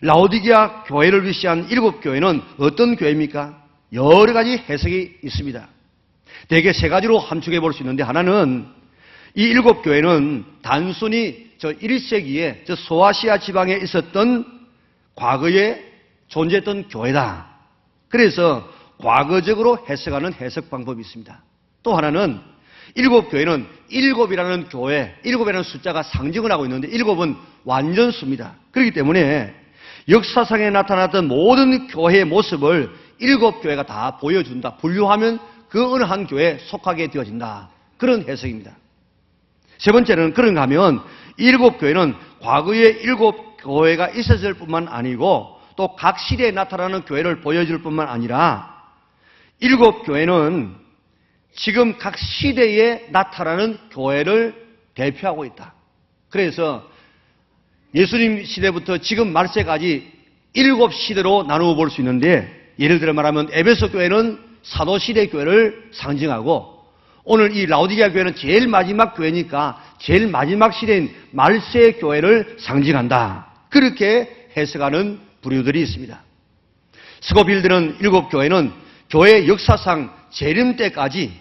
라오디게아 교회를 위시한 7교회는 어떤 교회입니까? 여러 가지 해석이 있습니다. 대개 3가지로 함축해 볼 수 있는데, 하나는 이 7교회는 단순히 저 1세기에 저 소아시아 지방에 있었던 과거에 존재했던 교회다. 그래서 과거적으로 해석하는 해석 방법이 있습니다. 또 하나는 7교회는 7이라는 교회, 7이라는 숫자가 상징을 하고 있는데 7은 완전수입니다. 그렇기 때문에 역사상에 나타났던 모든 교회의 모습을 7교회가 다 보여준다. 분류하면 그 어느 한 교회에 속하게 되어진다. 그런 해석입니다. 세 번째는 그런가 하면 7교회는 과거에 7교회가 있었을 뿐만 아니고 또 각 시대에 나타나는 교회를 보여줄 뿐만 아니라 7교회는 지금 각 시대에 나타나는 교회를 대표하고 있다. 그래서 예수님 시대부터 지금 말세까지 7시대로 나누어 볼 수 있는데, 예를 들어 말하면 에베소 교회는 사도시대 교회를 상징하고, 오늘 이 라오디게아 교회는 제일 마지막 교회니까 제일 마지막 시대인 말세 교회를 상징한다. 그렇게 해석하는 부류들이 있습니다. 스코필드는 7교회는 교회 역사상 재림 때까지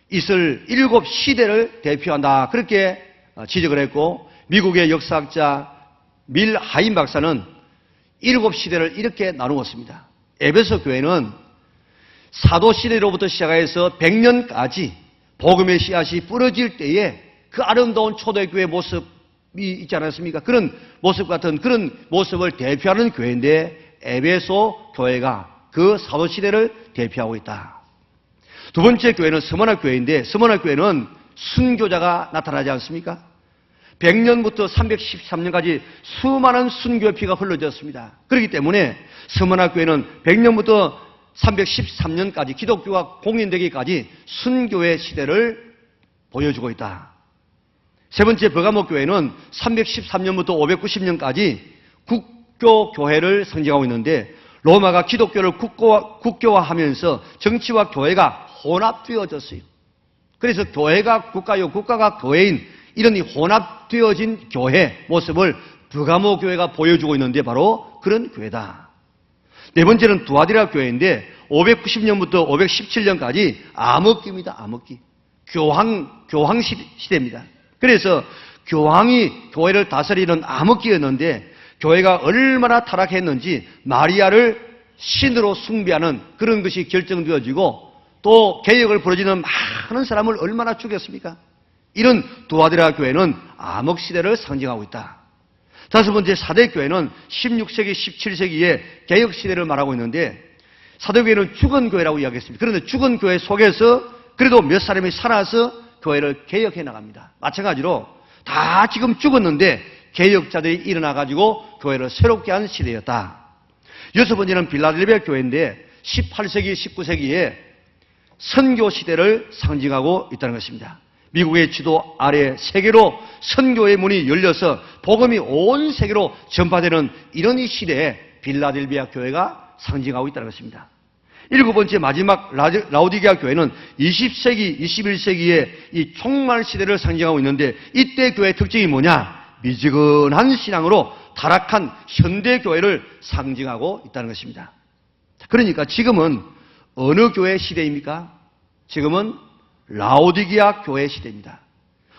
있을 7시대를 대표한다. 그렇게 지적을 했고, 미국의 역사학자 밀 하임 박사는 7시대를 이렇게 나누었습니다. 에베소 교회는 사도시대로부터 시작해서 100년까지 복음의 씨앗이 뿌려질 때에 그 아름다운 초대교회 모습이 있지 않았습니까? 그런 모습 같은 그런 모습을 대표하는 교회인데, 에베소 교회가 그 사도시대를 대표하고 있다. 두 번째 교회는 스무나 교회인데, 스무나 교회는 순교자가 나타나지 않습니까? 100년부터 313년까지 수많은 순교의 피가 흘러졌습니다. 그렇기 때문에 스무나 교회는 100년부터 313년까지 기독교가 공인되기까지 순교의 시대를 보여주고 있다. 세 번째 버가모 교회는 313년부터 590년까지 국교교회를 상징하고 있는데, 로마가 기독교를 국교화하면서 정치와 교회가 혼합되어졌어요. 그래서 교회가 국가요, 국가가 교회인 이런 이 혼합되어진 교회 모습을 버가모 교회가 보여주고 있는데 바로 그런 교회다. 네 번째는 두아디라 교회인데 590년부터 517년까지 암흑기입니다. 암흑기. 교황 시대입니다. 그래서 교황이 교회를 다스리는 암흑기였는데, 교회가 얼마나 타락했는지 마리아를 신으로 숭배하는 그런 것이 결정되어지고, 또 개혁을 부르짖는 많은 사람을 얼마나 죽였습니까? 이런 두아디라 교회는 암흑시대를 상징하고 있다. 다섯 번째 사대교회는 16세기, 17세기의 개혁시대를 말하고 있는데, 사대교회는 죽은 교회라고 이야기했습니다. 그런데 죽은 교회 속에서 그래도 몇 사람이 살아서 교회를 개혁해 나갑니다. 마찬가지로 다 지금 죽었는데 개혁자들이 일어나가지고 교회를 새롭게 한 시대였다. 여섯 번째는 빌라델비아 교회인데 18세기, 19세기에 선교 시대를 상징하고 있다는 것입니다. 미국의 지도 아래 세계로 선교의 문이 열려서 복음이 온 세계로 전파되는 이런 이 시대에 빌라델비아 교회가 상징하고 있다는 것입니다. 일곱 번째 마지막 라오디게아 교회는 20세기, 21세기의 이 총말 시대를 상징하고 있는데, 이때 교회의 특징이 뭐냐? 미지근한 신앙으로 타락한 현대 교회를 상징하고 있다는 것입니다. 그러니까 지금은 어느 교회 시대입니까? 지금은 라오디게아 교회 시대입니다.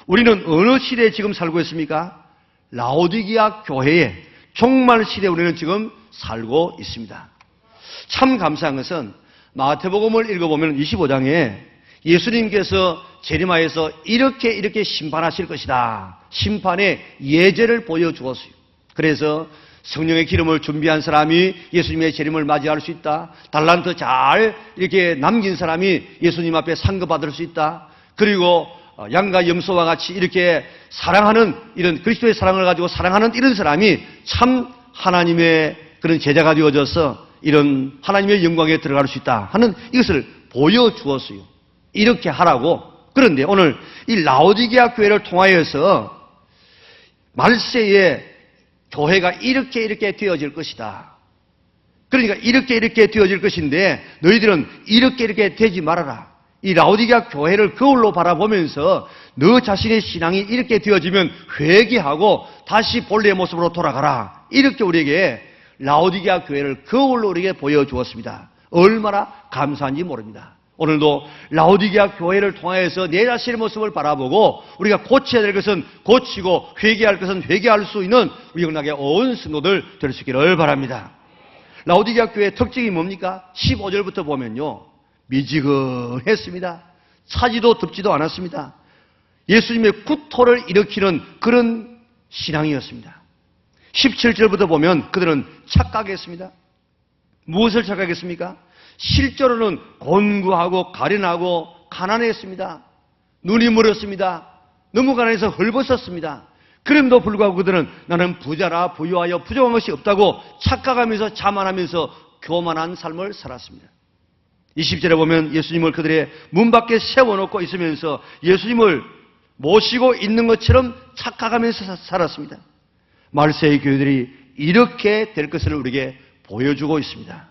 우리는 어느 시대에 지금 살고 있습니까? 라오디게아 교회의 종말 시대에 우리는 지금 살고 있습니다. 참 감사한 것은 마태복음을 읽어보면 25장에 예수님께서 재림하여서 이렇게 심판하실 것이다. 심판의 예제를 보여주었어요. 그래서 성령의 기름을 준비한 사람이 예수님의 재림을 맞이할 수 있다. 달란트 잘 이렇게 남긴 사람이 예수님 앞에 상급받을 수 있다. 그리고 양과 염소와 같이 이렇게 사랑하는, 이런 그리스도의 사랑을 가지고 사랑하는 이런 사람이 참 하나님의 그런 제자가 되어져서 이런 하나님의 영광에 들어갈 수 있다 하는 이것을 보여주었어요. 이렇게 하라고. 그런데 오늘 이 라오디게아 교회를 통하여서 말세에 교회가 이렇게 되어질 것이다. 그러니까 이렇게 되어질 것인데 너희들은 이렇게 되지 말아라. 이 라오디게아 교회를 거울로 바라보면서 너 자신의 신앙이 이렇게 되어지면 회개하고 다시 본래의 모습으로 돌아가라. 이렇게 우리에게 라오디게아 교회를 거울로 우리에게 보여주었습니다. 얼마나 감사한지 모릅니다. 오늘도 라오디게아 교회를 통하여서 내 자신의 모습을 바라보고 우리가 고쳐야 될 것은 고치고 회개할 것은 회개할 수 있는 우리 영락의 온 성도들 될 수 있기를 바랍니다. 라오디게아 교회의 특징이 뭡니까? 15절부터 보면요, 미지근했습니다. 차지도 덥지도 않았습니다. 예수님의 구토를 일으키는 그런 신앙이었습니다. 17절부터 보면 그들은 착각했습니다. 무엇을 착각했습니까? 실제로는 곤고하고 가련하고 가난했습니다. 눈이 멀었습니다. 너무 가난해서 헐벗었습니다. 그럼에도 불구하고 그들은 나는 부자라 부유하여 부족한 것이 없다고 착각하면서 자만하면서 교만한 삶을 살았습니다. 20절에 보면 예수님을 그들의 문 밖에 세워놓고 있으면서 예수님을 모시고 있는 것처럼 착각하면서 살았습니다. 말세의 교회들이 이렇게 될 것을 우리에게 보여주고 있습니다.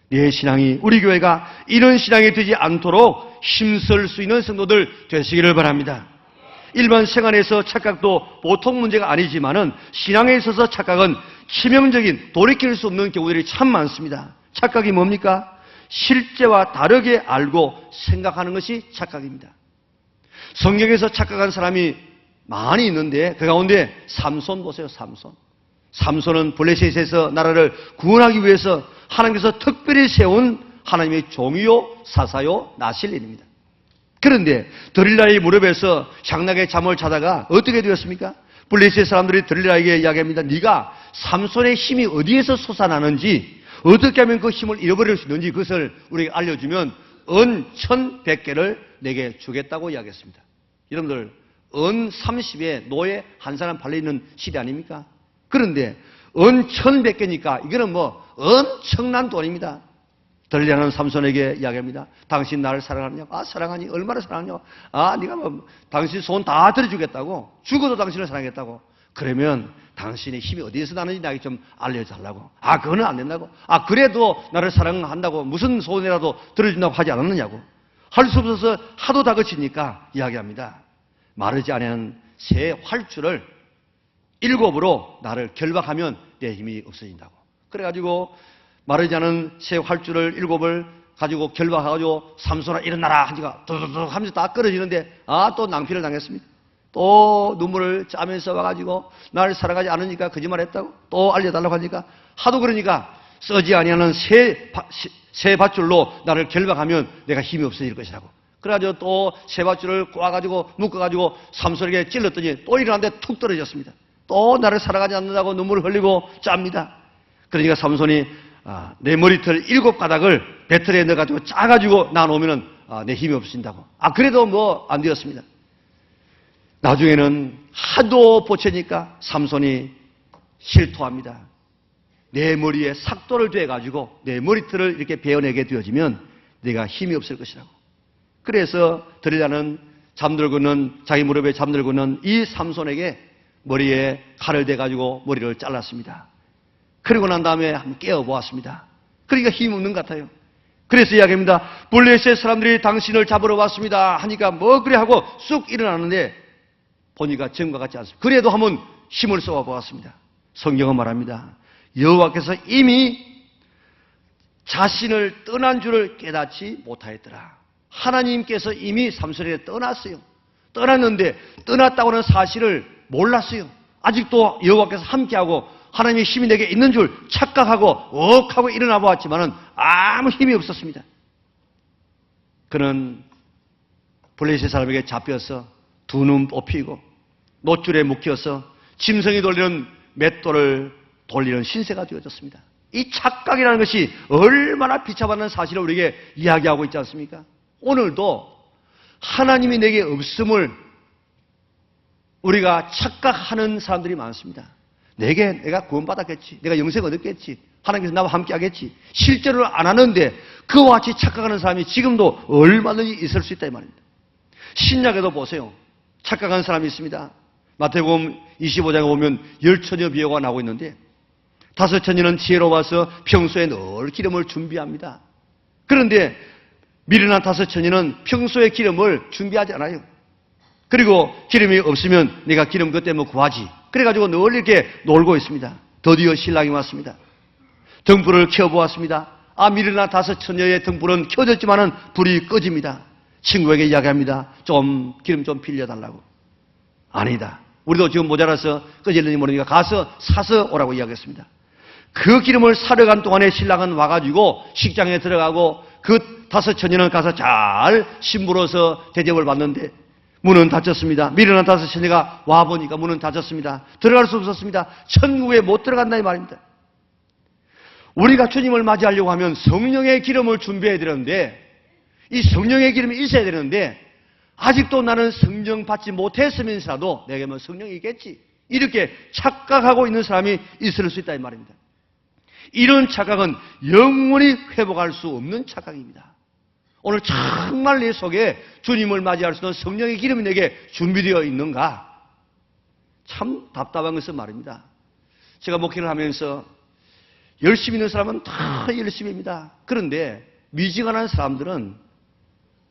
내 신앙이, 우리 교회가 이런 신앙이 되지 않도록 힘쓸 수 있는 성도들 되시기를 바랍니다. 일반 생활에서 착각도 보통 문제가 아니지만은 신앙에 있어서 착각은 치명적인, 돌이킬 수 없는 경우들이 참 많습니다. 착각이 뭡니까? 실제와 다르게 알고 생각하는 것이 착각입니다. 성경에서 착각한 사람이 많이 있는데 그 가운데 삼손 보세요. 삼손은 블레셋에서 나라를 구원하기 위해서 하나님께서 특별히 세운 하나님의 종이요 사사요 나실인입니다. 그런데 드릴라의 무렵에서 향락의 잠을 자다가 어떻게 되었습니까? 블레셋 사람들이 드릴라에게 이야기합니다. 네가 삼손의 힘이 어디에서 솟아나는지, 어떻게 하면 그 힘을 잃어버릴 수 있는지 그것을 우리에게 알려주면 은 1,100개를 내게 주겠다고 이야기했습니다. 여러분들, 은 30에 노예 한 사람 팔려있는 시대 아닙니까? 그런데 은 1,100개니까 이거는 뭐 엄청난 돈입니다. 들리라는 삼손에게 이야기합니다. 당신 나를 사랑하느냐고? 아, 사랑하니? 얼마나 사랑하냐고? 아, 네가 뭐 당신 소원 다 들어주겠다고? 죽어도 당신을 사랑하겠다고? 그러면 당신의 힘이 어디에서 나는지 나에게 좀 알려달라고. 아, 그거는 안 된다고. 아, 그래도 나를 사랑한다고 무슨 소원이라도 들어준다고 하지 않았느냐고. 할 수 없어서 하도 다그치니까 이야기합니다. 마르지 않은 새 활주를 7으로 나를 결박하면 내 힘이 없어진다고. 그래가지고 마르지 않은 새 활주를 7을 가지고 결박해가지고 삼손아 일어나라 하니까 두두둑 하면서 다 끊어지는데 또 낭피를 당했습니다. 또 눈물을 짜면서 와가지고 나를 사랑하지 않으니까 거짓말했다고 또 알려달라고 하니까 하도 그러니까 쓰지 아니하는 새 밧줄로 나를 결박하면 내가 힘이 없어질 것이라고. 그래가지고 또 새 밧줄을 꼬아가지고 묶어가지고 삼손에게 찔렀더니 또 일어났는데 툭 떨어졌습니다. 또 나를 사랑하지 않는다고 눈물을 흘리고 짭니다. 그러니까 삼손이 내 머리털 7가닥을 배틀에 넣어가지고 짜가지고 나놓으면 내 힘이 없어진다고. 그래도 뭐 안 되었습니다. 나중에는 하도 보채니까 삼손이 실토합니다. 내 머리에 삭도를 대가지고 내 머리털을 이렇게 베어내게 되어지면 내가 힘이 없을 것이라고. 그래서 들리라는 잠들고는 자기 무릎에 잠들고는 이 삼손에게 머리에 칼을 대가지고 머리를 잘랐습니다. 그리고 난 다음에 한번 깨어보았습니다. 그러니까 힘이 없는 것 같아요. 그래서 이야기합니다. 블레셋 사람들이 당신을 잡으러 왔습니다 하니까 뭐 그래 하고 쑥 일어나는데 보니까 전과 같지 않습니다. 그래도 한번 힘을 쏘아보았습니다. 성경은 말합니다. 여호와께서 이미 자신을 떠난 줄을 깨닫지 못하였더라. 하나님께서 이미 삼손에게 떠났어요. 떠났는데 떠났다고 하는 사실을 몰랐어요. 아직도 여호와께서 함께하고 하나님의 힘이 내게 있는 줄 착각하고 억하고 일어나 보았지만은 아무 힘이 없었습니다. 그는 블레셋 사람에게 잡혀서 두 눈 뽑히고 노줄에 묶여서 짐승이 돌리는 맷돌을 돌리는 신세가 되어졌습니다. 이 착각이라는 것이 얼마나 비참한 사실을 우리에게 이야기하고 있지 않습니까? 오늘도 하나님이 내게 없음을 우리가 착각하는 사람들이 많습니다. 내가 구원받았겠지. 내가 영생 얻었겠지. 하나님께서 나와 함께 하겠지. 실제로 안 하는데 그와 같이 착각하는 사람이 지금도 얼마든지 있을 수 있다 이 말입니다. 신약에도 보세요. 착각한 사람이 있습니다. 마태복음 25장에 보면 10처녀 비유가 나오고 있는데 5처녀는 지혜로워서 평소에 늘 기름을 준비합니다. 그런데 미련한 5처녀는 평소에 기름을 준비하지 않아요. 그리고 기름이 없으면 내가 기름 그때 뭐 구하지. 그래가지고 늘 이렇게 놀고 있습니다. 드디어 신랑이 왔습니다. 등불을 켜보았습니다. 미련한 5처녀의 등불은 켜졌지만은 불이 꺼집니다. 친구에게 이야기합니다. 기름 좀 빌려달라고. 아니다. 우리도 지금 모자라서 꺼질는지 모르니까 가서 사서 오라고 이야기했습니다. 그 기름을 사러 간 동안에 신랑은 와가지고 식장에 들어가고 그 5처녀는 가서 잘 심부러서 대접을 받는데 문은 닫혔습니다. 미련한 5처녀가 와보니까 문은 닫혔습니다. 들어갈 수 없었습니다. 천국에 못 들어간다 이 말입니다. 우리가 주님을 맞이하려고 하면 성령의 기름을 준비해야 되는데 이 성령의 기름이 있어야 되는데 아직도 나는 성령 받지 못했으면서도 내게 뭐 성령이 있겠지 이렇게 착각하고 있는 사람이 있을 수 있다 이 말입니다. 이런 착각은 영원히 회복할 수 없는 착각입니다. 오늘 정말 내 속에 주님을 맞이할 수 있는 성령의 기름이 내게 준비되어 있는가? 참 답답한 것은 말입니다. 제가 목회를 하면서 열심히 있는 사람은 다 열심히입니다. 그런데 미지근한 사람들은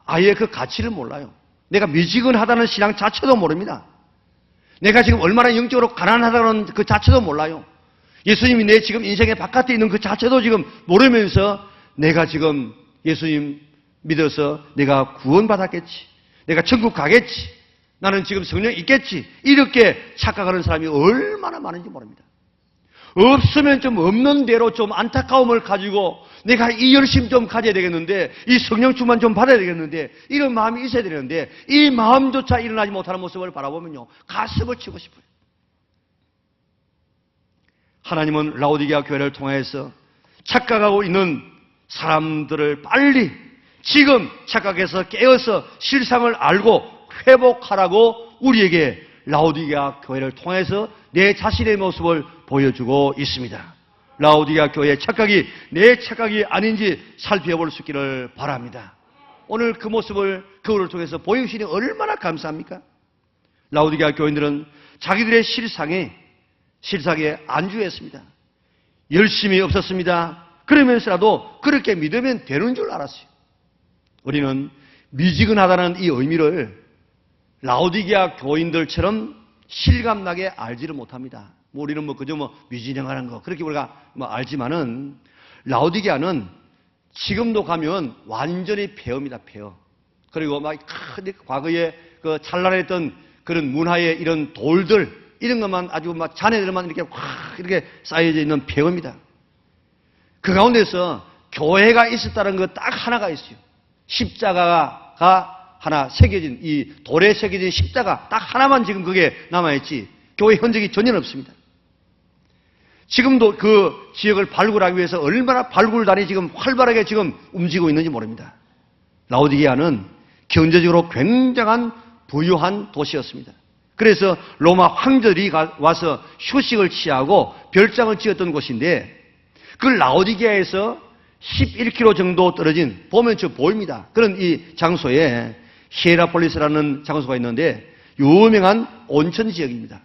아예 그 가치를 몰라요. 내가 미지근하다는 신앙 자체도 모릅니다. 내가 지금 얼마나 영적으로 가난하다는 그 자체도 몰라요. 예수님이 내 지금 인생의 바깥에 있는 그 자체도 지금 모르면서 내가 지금 예수님 믿어서 내가 구원받았겠지. 내가 천국 가겠지. 나는 지금 성령 있겠지. 이렇게 착각하는 사람이 얼마나 많은지 모릅니다. 없으면 좀 없는 대로 좀 안타까움을 가지고 내가 이 열심 좀 가져야 되겠는데 이 성령 충만 좀 받아야 되겠는데 이런 마음이 있어야 되는데 이 마음조차 일어나지 못하는 모습을 바라보면요 가슴을 치고 싶어요. 하나님은 라오디게아 교회를 통해서 착각하고 있는 사람들을 빨리 지금 착각해서 깨어서 실상을 알고 회복하라고 우리에게 라오디게아 교회를 통해서 내 자신의 모습을 보여주고 있습니다. 라오디게아 교회의 착각이 내 착각이 아닌지 살펴볼 수 있기를 바랍니다. 오늘 그 모습을 그거를 통해서 보여주시니 얼마나 감사합니까? 라오디게아 교인들은 자기들의 실상에 안주했습니다. 열심히 없었습니다. 그러면서라도 그렇게 믿으면 되는 줄 알았어요. 우리는 미지근하다는 이 의미를 라오디게아 교인들처럼 실감나게 알지를 못합니다. 우리는 그저 미진행하는 거 그렇게 우리가 알지만은 라오디게아는 지금도 가면 완전히 폐허입니다. 폐허. 그리고 과거에 그 찬란했던 그런 문화의 이런 돌들 이런 것만 아주 잔해들만 이렇게 쌓여져 있는 폐허입니다. 그 가운데서 교회가 있었다는 것 딱 하나가 있어요. 십자가가 하나 새겨진 이 돌에 새겨진 십자가 딱 하나만 지금 그게 남아있지 교회 흔적이 전혀 없습니다. 지금도 그 지역을 발굴하기 위해서 얼마나 발굴단이 지금 활발하게 지금 움직이고 있는지 모릅니다. 라오디게아는 경제적으로 굉장한 부유한 도시였습니다. 그래서 로마 황제들이 와서 휴식을 취하고 별장을 지었던 곳인데 그 라오디게아에서 11km 정도 떨어진 보면 저 보입니다. 그런 이 장소에 히에라폴리스라는 장소가 있는데 유명한 온천 지역입니다.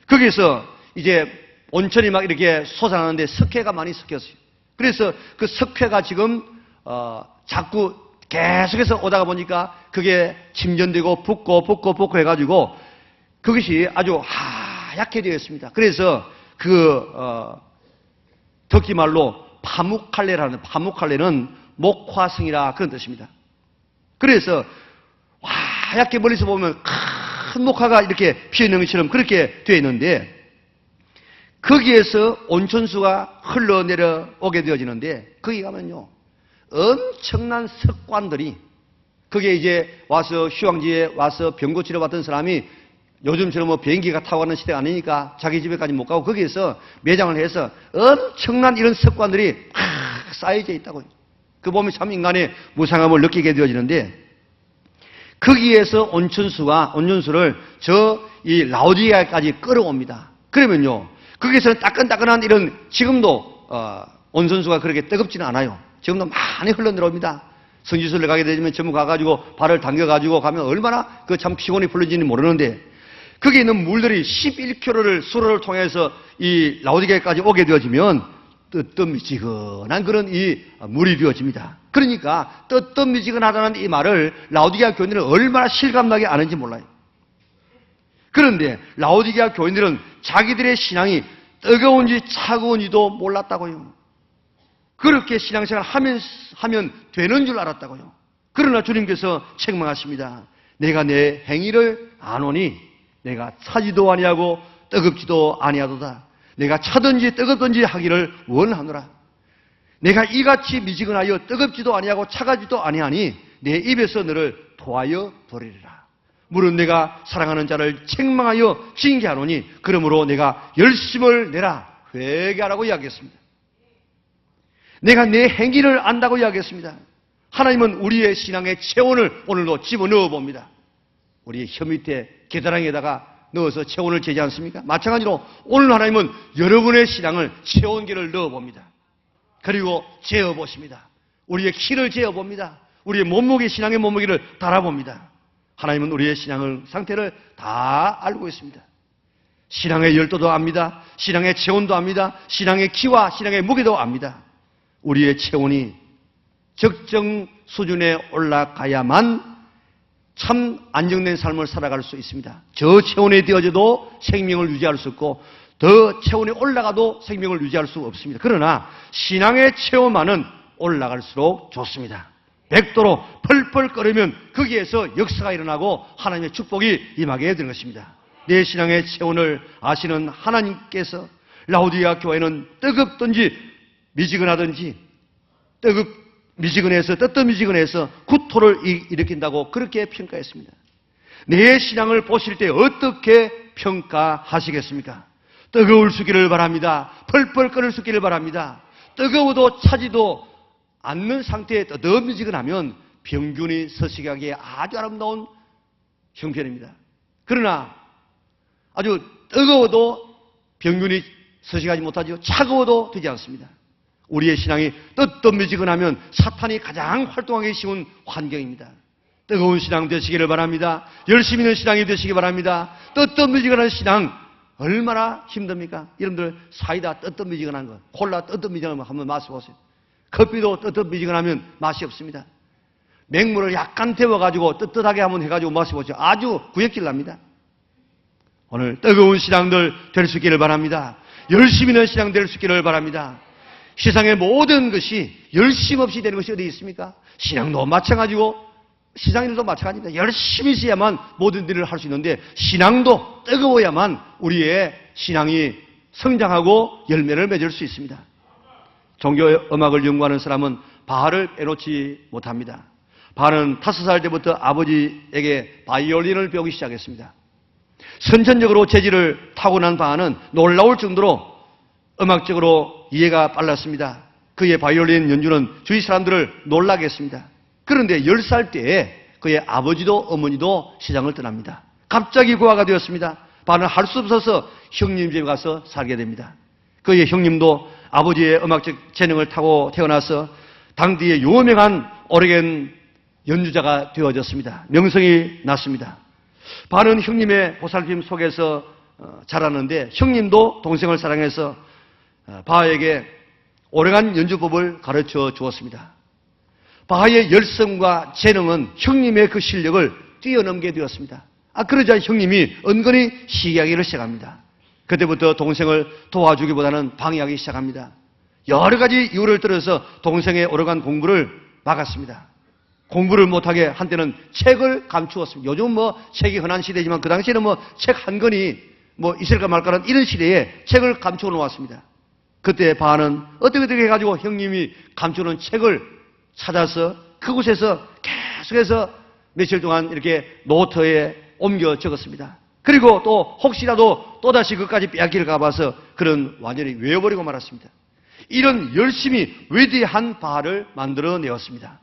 거기서 이제 온천이 이렇게 솟아나는데 석회가 많이 섞였어요. 그래서 그 석회가 지금 자꾸 계속해서 오다가 보니까 그게 침전되고 붓고 해가지고 그것이 아주 하얗게 되어 있습니다. 그래서 터키 말로 파묵칼레는 목화성이라 그런 뜻입니다. 그래서 하얗게 멀리서 보면 큰 목화가 이렇게 피어있는 것처럼 그렇게 되어 있는데 거기에서 온천수가 흘러내려오게 되어지는데 거기 가면요 엄청난 석관들이 거기에 이제 와서 휴양지에 와서 병고 치료받던 사람이 요즘처럼 비행기가 타고 가는 시대가 아니니까 자기 집에까지 못 가고 거기에서 매장을 해서 엄청난 이런 석관들이 쌓여져 있다고요. 그 보면 참 인간의 무상함을 느끼게 되어지는데 거기에서 온천수를 이 라오디게아까지 끌어옵니다. 그러면요 거기서 따끈따끈한 이런 지금도 온천수가 그렇게 뜨겁지는 않아요. 지금도 많이 흘러내려옵니다. 성지순례 가게 되면 전부 가가지고 발을 당겨가지고 가면 얼마나 그 참 피곤이 풀리지는 모르는데 거기에 있는 물들이 11km를 수로를 통해서 이 라오디게까지 오게 되어지면 뜨뜻미지근한 그런 이 물이 되어집니다. 그러니까 뜨뜻미지근하다는 이 말을 라오디게아 교인들은 얼마나 실감나게 아는지 몰라요. 그런데 라오디게아 교인들은 자기들의 신앙이 뜨거운지 차가운지도 몰랐다고요. 그렇게 신앙생활 하면 되는 줄 알았다고요. 그러나 주님께서 책망하십니다. 내가 내 행위를 아노니 내가 차지도 아니하고 뜨겁지도 아니하도다. 내가 차든지 뜨겁든지 하기를 원하노라. 내가 이같이 미지근하여 뜨겁지도 아니하고 차가지도 아니하니 내 입에서 너를 토하여 버리리라. 물은 내가 사랑하는 자를 책망하여 징계하노니 그러므로 내가 열심을 내라. 회개하라고 이야기했습니다. 내가 내 행위를 안다고 이야기했습니다. 하나님은 우리의 신앙의 체온을 오늘도 집어넣어 봅니다. 우리의 혀 밑에 계다랑에다가 넣어서 체온을 재지 않습니까? 마찬가지로 오늘 하나님은 여러분의 신앙을 체온계를 넣어 봅니다. 그리고 재어 보십니다. 우리의 키를 재어 봅니다. 우리의 몸무게, 신앙의 몸무게를 달아봅니다. 하나님은 우리의 신앙을 상태를 다 알고 있습니다. 신앙의 열도도 압니다. 신앙의 체온도 압니다. 신앙의 키와 신앙의 무게도 압니다. 우리의 체온이 적정 수준에 올라가야만 참 안정된 삶을 살아갈 수 있습니다. 저 체온에 되어져도 생명을 유지할 수 없고 더 체온이 올라가도 생명을 유지할 수 없습니다. 그러나 신앙의 체온만은 올라갈수록 좋습니다. 100도로 펄펄 끓으면 거기에서 역사가 일어나고 하나님의 축복이 임하게 되는 것입니다. 내 신앙의 체온을 아시는 하나님께서 라오디게아 교회는 뜨겁든지 미지근하든지 미지근해서 뜨뜻미지근해서 구토를 일으킨다고 그렇게 평가했습니다. 내 신앙을 보실 때 어떻게 평가하시겠습니까? 뜨거울 수 있기를 바랍니다. 펄펄 끓을 수 있기를 바랍니다. 뜨거워도 차지도 않는 상태에 뜨뜻미지근하면 병균이 서식하기에 아주 아름다운 형편입니다. 그러나 아주 뜨거워도 병균이 서식하지 못하죠. 차가워도 되지 않습니다. 우리의 신앙이 뜨뜻미지근하면 사탄이 가장 활동하기 쉬운 환경입니다. 뜨거운 신앙 되시기를 바랍니다. 열심히 있는 신앙이 되시기 바랍니다. 뜨뜻미지근한 신앙 얼마나 힘듭니까? 여러분들 사이다 뜨뜻미지근한 거, 콜라 뜨뜻미지근한 거 한번 마셔보세요. 커피도 뜨뜻미지근하면 맛이 없습니다. 맹물을 약간 데워가지고 뜨뜻하게 한번 해가지고 마셔보세요. 아주 구역질 납니다. 오늘 뜨거운 신앙들 될 수 있기를 바랍니다. 열심히 있는 신앙 될 수 있기를 바랍니다. 세상의 모든 것이 열심 없이 되는 것이 어디 있습니까? 신앙도 마찬가지고 시장일도 마찬가지입니다. 열심히 있어야만 모든 일을 할 수 있는데 신앙도 뜨거워야만 우리의 신앙이 성장하고 열매를 맺을 수 있습니다. 종교 음악을 연구하는 사람은 바하를 빼놓지 못합니다. 바하는 5살 때부터 아버지에게 바이올린을 배우기 시작했습니다. 선천적으로 재질을 타고난 바하는 놀라울 정도로 음악적으로 이해가 빨랐습니다. 그의 바이올린 연주는 주위 사람들을 놀라게 했습니다. 그런데 10살 때에 그의 아버지도 어머니도 세상을 떠납니다. 갑자기 고아가 되었습니다. 바하는 할 수 없어서 형님 집에 가서 살게 됩니다. 그의 형님도 아버지의 음악적 재능을 타고 태어나서 당대의 유명한 오르겐 연주자가 되어졌습니다. 명성이 났습니다. 바하는 형님의 보살핌 속에서 자랐는데 형님도 동생을 사랑해서 바하에게 오래간 연주법을 가르쳐 주었습니다. 바하의 열성과 재능은 형님의 그 실력을 뛰어넘게 되었습니다. 그러자 형님이 은근히 시기하기를 시작합니다. 그때부터 동생을 도와주기보다는 방해하기 시작합니다. 여러 가지 이유를 들어서 동생의 오래간 공부를 막았습니다. 공부를 못하게 한때는 책을 감추었습니다. 요즘 책이 흔한 시대지만 그 당시에는 책 한 권이 있을까 말까라는 이런 시대에 책을 감추어 놓았습니다. 그때 바하는 어떻게 해가지고 형님이 감추는 책을 찾아서 그곳에서 계속해서 며칠 동안 이렇게 노트에 옮겨 적었습니다. 그리고 또 혹시라도 또다시 그까지 빼앗길까 봐서 그런 완전히 외워버리고 말았습니다. 이런 열심히 위대한 바하를 만들어내었습니다.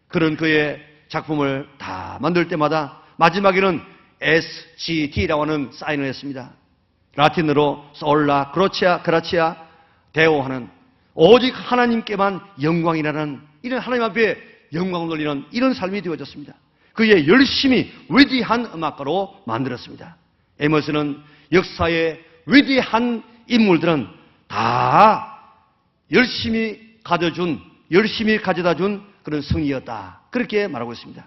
그런 그의 작품을 다 만들 때마다 마지막에는 SGT라고 하는 사인을 했습니다. 라틴어로 솔라 그라치아 데오 하는 오직 하나님께만 영광이라는 이런 하나님 앞에 영광을 돌리는 이런 삶이 되어졌습니다. 그의 열심히 위대한 음악가로 만들었습니다. 에머슨은 역사의 위대한 인물들은 다 열심히 가져다 준 그런 성의였다. 그렇게 말하고 있습니다.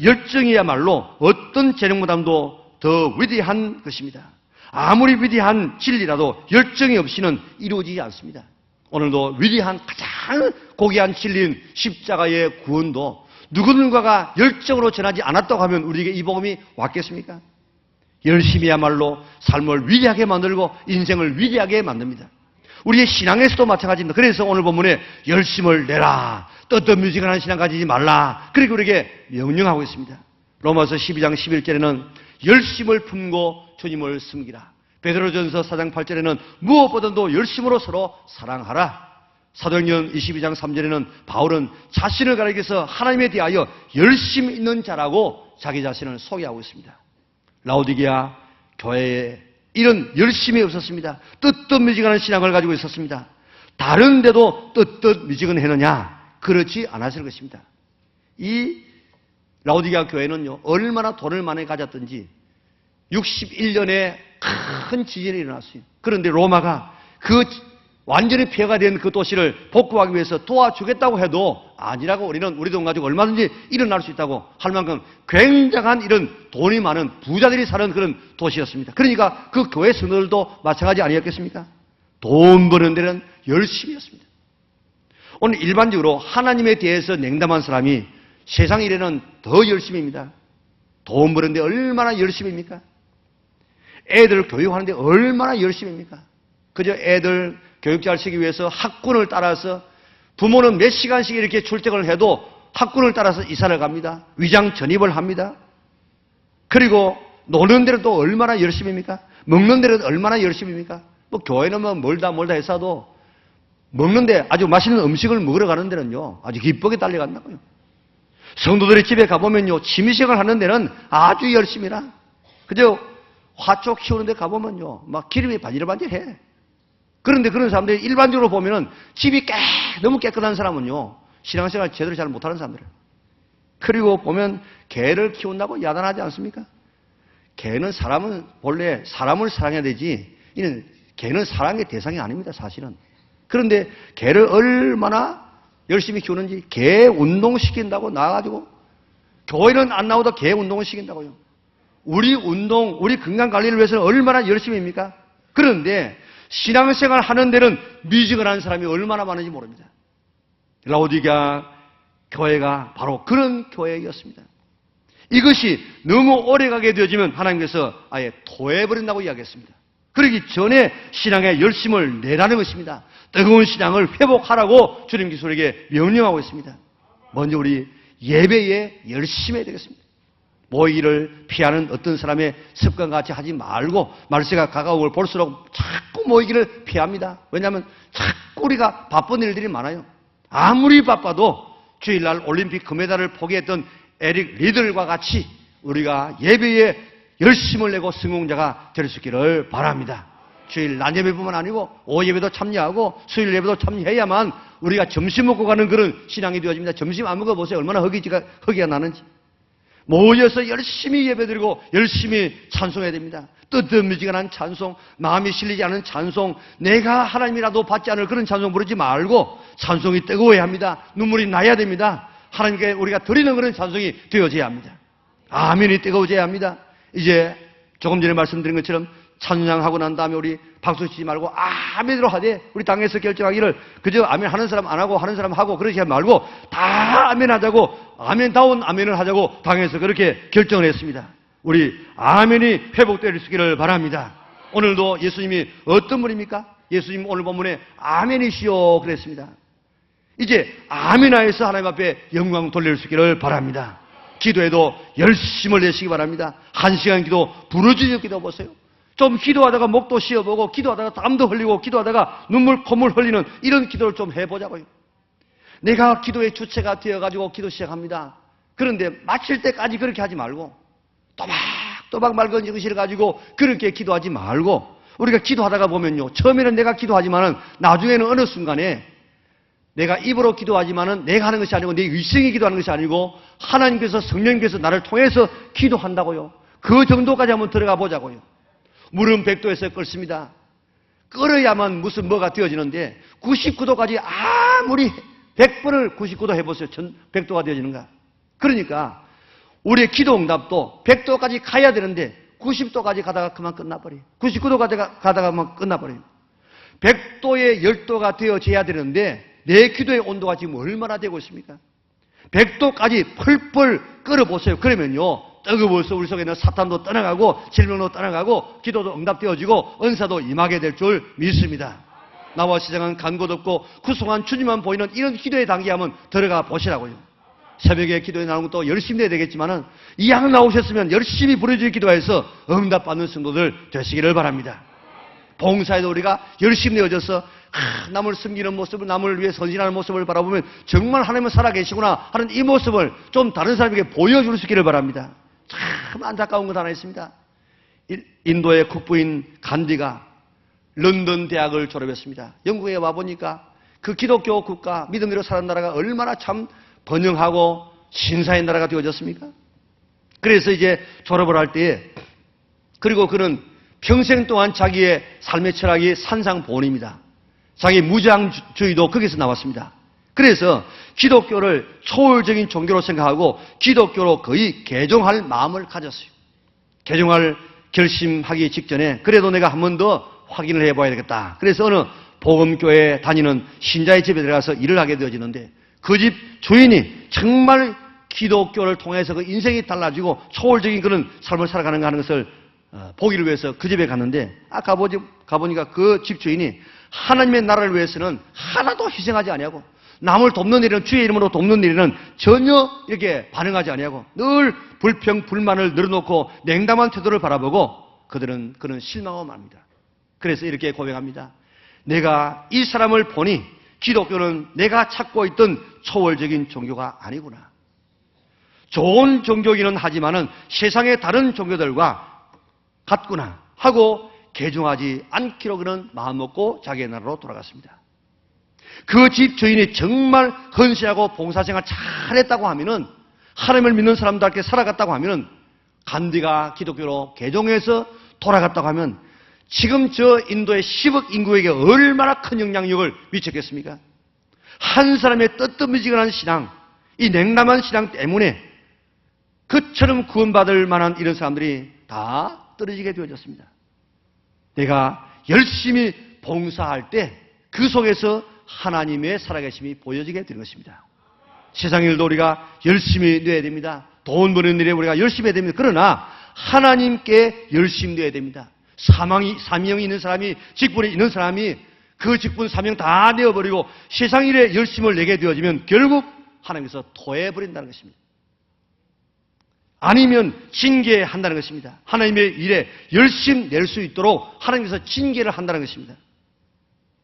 열정이야말로 어떤 재능보다도 더 위대한 것입니다. 아무리 위대한 진리라도 열정이 없이는 이루어지지 않습니다. 오늘도 위대한 가장 고귀한 진리인 십자가의 구원도 누군가가 열정으로 전하지 않았다고 하면 우리에게 이 복음이 왔겠습니까? 열심히야말로 삶을 위대하게 만들고 인생을 위대하게 만듭니다. 우리의 신앙에서도 마찬가지입니다. 그래서 오늘 본문에 열심을 내라, 떳떳뮤직한 신앙 가지지 말라, 그렇게 우리에게 명령하고 있습니다. 로마서 12장 11절에는 열심을 품고 주님을 섬기라. 베드로전서 4장 8절에는 무엇보다도 열심으로 서로 사랑하라. 사도행전 22장 3절에는 바울은 자신을 가리켜서 하나님에 대하여 열심 있는 자라고 자기 자신을 소개하고 있습니다. 라오디게아 교회에 이런 열심이 없었습니다. 떳떳뮤직하는 신앙을 가지고 있었습니다. 다른데도 떳떳뮤직은했느냐? 그렇지 않았을 것입니다. 이 라오디게아 교회는요, 얼마나 돈을 많이 가졌던지 61년에 큰 지진이 일어났어요. 그런데 로마가 그 완전히 폐허가 된 그 도시를 복구하기 위해서 도와주겠다고 해도 아니라고 우리 돈 가지고 얼마든지 일어날 수 있다고 할 만큼 굉장한 이런 돈이 많은 부자들이 사는 그런 도시였습니다. 그러니까 그 교회 성도들도 마찬가지 아니었겠습니까? 돈 버는 데는 열심이었습니다. 오늘 일반적으로 하나님에 대해서 냉담한 사람이 세상 일에는 더 열심입니다. 돈 버는데 얼마나 열심입니까? 애들 교육하는데 얼마나 열심입니까? 그저 애들 교육 잘 시키기 위해서 학군을 따라서 부모는 몇 시간씩 이렇게 출퇴근을 해도 학군을 따라서 이사를 갑니다. 위장 전입을 합니다. 그리고 노는 데는 또 얼마나 열심입니까? 먹는 데는 얼마나 열심입니까? 뭐 교회는 뭐 멀다 해서도 먹는데 아주 맛있는 음식을 먹으러 가는 데는요, 아주 기쁘게 달려간다고요. 성도들의 집에 가보면요, 취미생활 하는 데는 아주 열심히라. 그저 화초 키우는 데 가보면요, 막 기름이 반질반질해. 그런데 그런 사람들이 일반적으로 보면은 집이 너무 깨끗한 사람은요, 신앙생활 제대로 잘 못하는 사람들이에요. 그리고 보면 개를 키운다고 야단하지 않습니까? 개는 원래 사람을 사랑해야 되지, 이는 개는 사랑의 대상이 아닙니다, 사실은. 그런데 개를 얼마나 열심히 키우는지 개 운동시킨다고 나와가지고 교회는 안 나오다 개 운동을 시킨다고요. 우리 건강 관리를 위해서는 얼마나 열심입니까? 그런데 신앙생활 하는 데는 미지근한 사람이 얼마나 많은지 모릅니다. 라오디게아 교회가 바로 그런 교회였습니다. 이것이 너무 오래가게 되어지면 하나님께서 아예 토해버린다고 이야기했습니다. 그러기 전에 신앙의 열심을 내라는 것입니다. 뜨거운 신앙을 회복하라고 주님께서 우리에게 명령하고 있습니다. 먼저 우리 예배에 열심히 해야 되겠습니다. 모이기를 피하는 어떤 사람의 습관과 같이 하지 말고 말세가 가까움을 볼수록 자꾸 모이기를 피합니다. 왜냐하면 자꾸 우리가 바쁜 일들이 많아요. 아무리 바빠도 주일날 올림픽 금메달을 포기했던 에릭 리들과 같이 우리가 예배에 열심을 내고 성공자가 될 수 있기를 바랍니다. 주일 낮 예배뿐만 아니고 오후 예배도 참여하고 수요일 예배도 참여해야만 우리가 점심 먹고 가는 그런 신앙이 되어집니다. 점심 안 먹어보세요. 얼마나 허기가 나는지. 모여서 열심히 예배드리고 열심히 찬송해야 됩니다. 떳떳뮤직한 찬송, 마음이 실리지 않은 찬송, 내가 하나님이라도 받지 않을 그런 찬송 부르지 말고 찬송이 뜨거워야 합니다. 눈물이 나야 됩니다. 하나님께 우리가 드리는 그런 찬송이 되어져야 합니다. 아멘이 뜨거워져야 합니다. 이제 조금 전에 말씀드린 것처럼 찬양하고 난 다음에 우리 박수 치지 말고 아멘으로 하되 우리 당에서 결정하기를 그저 아멘 하는 사람 안 하고 하는 사람 하고 그러지 말고 다 아멘 하자고 아멘다운 아멘을 하자고 당에서 그렇게 결정을 했습니다. 우리 아멘이 회복될 수 있기를 바랍니다. 오늘도 예수님이 어떤 분입니까? 예수님 오늘 본문에 아멘이시오 그랬습니다. 이제 아멘하여서 하나님 앞에 영광 돌릴 수 있기를 바랍니다. 기도에도 열심을 내시기 바랍니다. 1시간 기도 부르짖어 기도 보세요. 좀 기도하다가 목도 쉬어보고 기도하다가 땀도 흘리고 기도하다가 콧물 흘리는 이런 기도를 좀 해보자고요. 내가 기도의 주체가 되어가지고 기도 시작합니다. 그런데 마칠 때까지 그렇게 하지 말고 또박또박 맑은 정신을 가지고 그렇게 기도하지 말고 우리가 기도하다가 보면요. 처음에는 내가 기도하지만은 나중에는 어느 순간에 내가 입으로 기도하지만은 내가 하는 것이 아니고 내 의성이 기도하는 것이 아니고 하나님께서 성령께서 나를 통해서 기도한다고요. 그 정도까지 한번 들어가 보자고요. 물은 100도에서 끓습니다. 끓어야만 무슨 뭐가 되어지는데 99도까지 아무리 100번을 99도 해보세요. 100도가 되어지는가. 그러니까 우리의 기도 응답도 100도까지 가야 되는데 90도까지 가다가 그만 끝나버려요. 99도까지 가다가 그만 끝나버려요. 100도에 10도가 되어져야 되는데 내 기도의 온도가 지금 얼마나 되고 있습니까? 100도까지 펄펄 끓어보세요. 그러면요, 뜨거워서 우리 속에 있는 사탄도 떠나가고 질병도 떠나가고 기도도 응답되어지고 은사도 임하게 될 줄 믿습니다. 나와 세상은 간 곳 없고 구속한 주님만 보이는 이런 기도의 단계에 한번 들어가 보시라고요. 새벽에 기도에 나오는 것도 열심히 해야 되겠지만은 이왕 나오셨으면 열심히 부르짖어 기도해서 응답받는 성도들 되시기를 바랍니다. 봉사에도 우리가 열심히 내어져서 남을 섬기는 모습을, 남을 위해 선진하는 모습을 바라보면 정말 하나님은 살아계시구나 하는 이 모습을 좀 다른 사람에게 보여줄 수 있기를 바랍니다. 참 안타까운 것 하나 있습니다. 인도의 국부인 간디가 런던 대학을 졸업했습니다. 영국에 와보니까 그 기독교 국가, 믿음대로 사는 나라가 얼마나 참 번영하고 신사의 나라가 되어졌습니까? 그래서 이제 졸업을 할 때에, 그리고 그는 평생 동안 자기의 삶의 철학이 산상보온입니다. 자기 무장주의도 거기서 나왔습니다. 그래서 기독교를 초월적인 종교로 생각하고 기독교로 거의 개종할 마음을 가졌어요. 개종할 결심하기 직전에 그래도 내가 한 번 더 확인을 해봐야 되겠다. 그래서 어느 복음교회에 다니는 신자의 집에 들어가서 일을 하게 되어지는데 그 집 주인이 정말 기독교를 통해서 그 인생이 달라지고 초월적인 그런 삶을 살아가는가 하는 것을 보기를 위해서 그 집에 갔는데 가보니까 그 집 주인이 하나님의 나라를 위해서는 하나도 희생하지 아니하고 남을 돕는 일은 주의 이름으로 돕는 일에는 전혀 이렇게 반응하지 아니하고 늘 불평 불만을 늘어놓고 냉담한 태도를 바라보고 그들은 그런 실망하고 맙니다. 그래서 이렇게 고백합니다. 내가 이 사람을 보니 기독교는 내가 찾고 있던 초월적인 종교가 아니구나. 좋은 종교기는 하지만은 세상의 다른 종교들과 같구나 하고 개종하지 않기로 그는 마음먹고 자기의 나라로 돌아갔습니다. 그 집 주인이 정말 헌신하고 봉사생활 잘했다고 하면은, 하나님을 믿는 사람답게 살아갔다고 하면은, 간디가 기독교로 개종해서 돌아갔다고 하면 지금 저 인도의 10억 인구에게 얼마나 큰 영향력을 미쳤겠습니까? 한 사람의 뜨뜻미지근한 신앙, 이 냉담한 신앙 때문에 그처럼 구원받을 만한 이런 사람들이 다 떨어지게 되어졌습니다. 내가 열심히 봉사할 때 그 속에서 하나님의 살아계심이 보여지게 되는 것입니다. 세상 일도 우리가 열심히 내야 됩니다. 돈 버는 일에 우리가 열심히 해야 됩니다. 그러나 하나님께 열심히 내야 됩니다. 사명이 있는 사람이, 직분이 있는 사람이 그 직분, 사명 다 내어버리고 세상 일에 열심을 내게 되어지면 결국 하나님께서 토해버린다는 것입니다. 아니면 징계한다는 것입니다. 하나님의 일에 열심 낼 수 있도록 하나님께서 징계를 한다는 것입니다.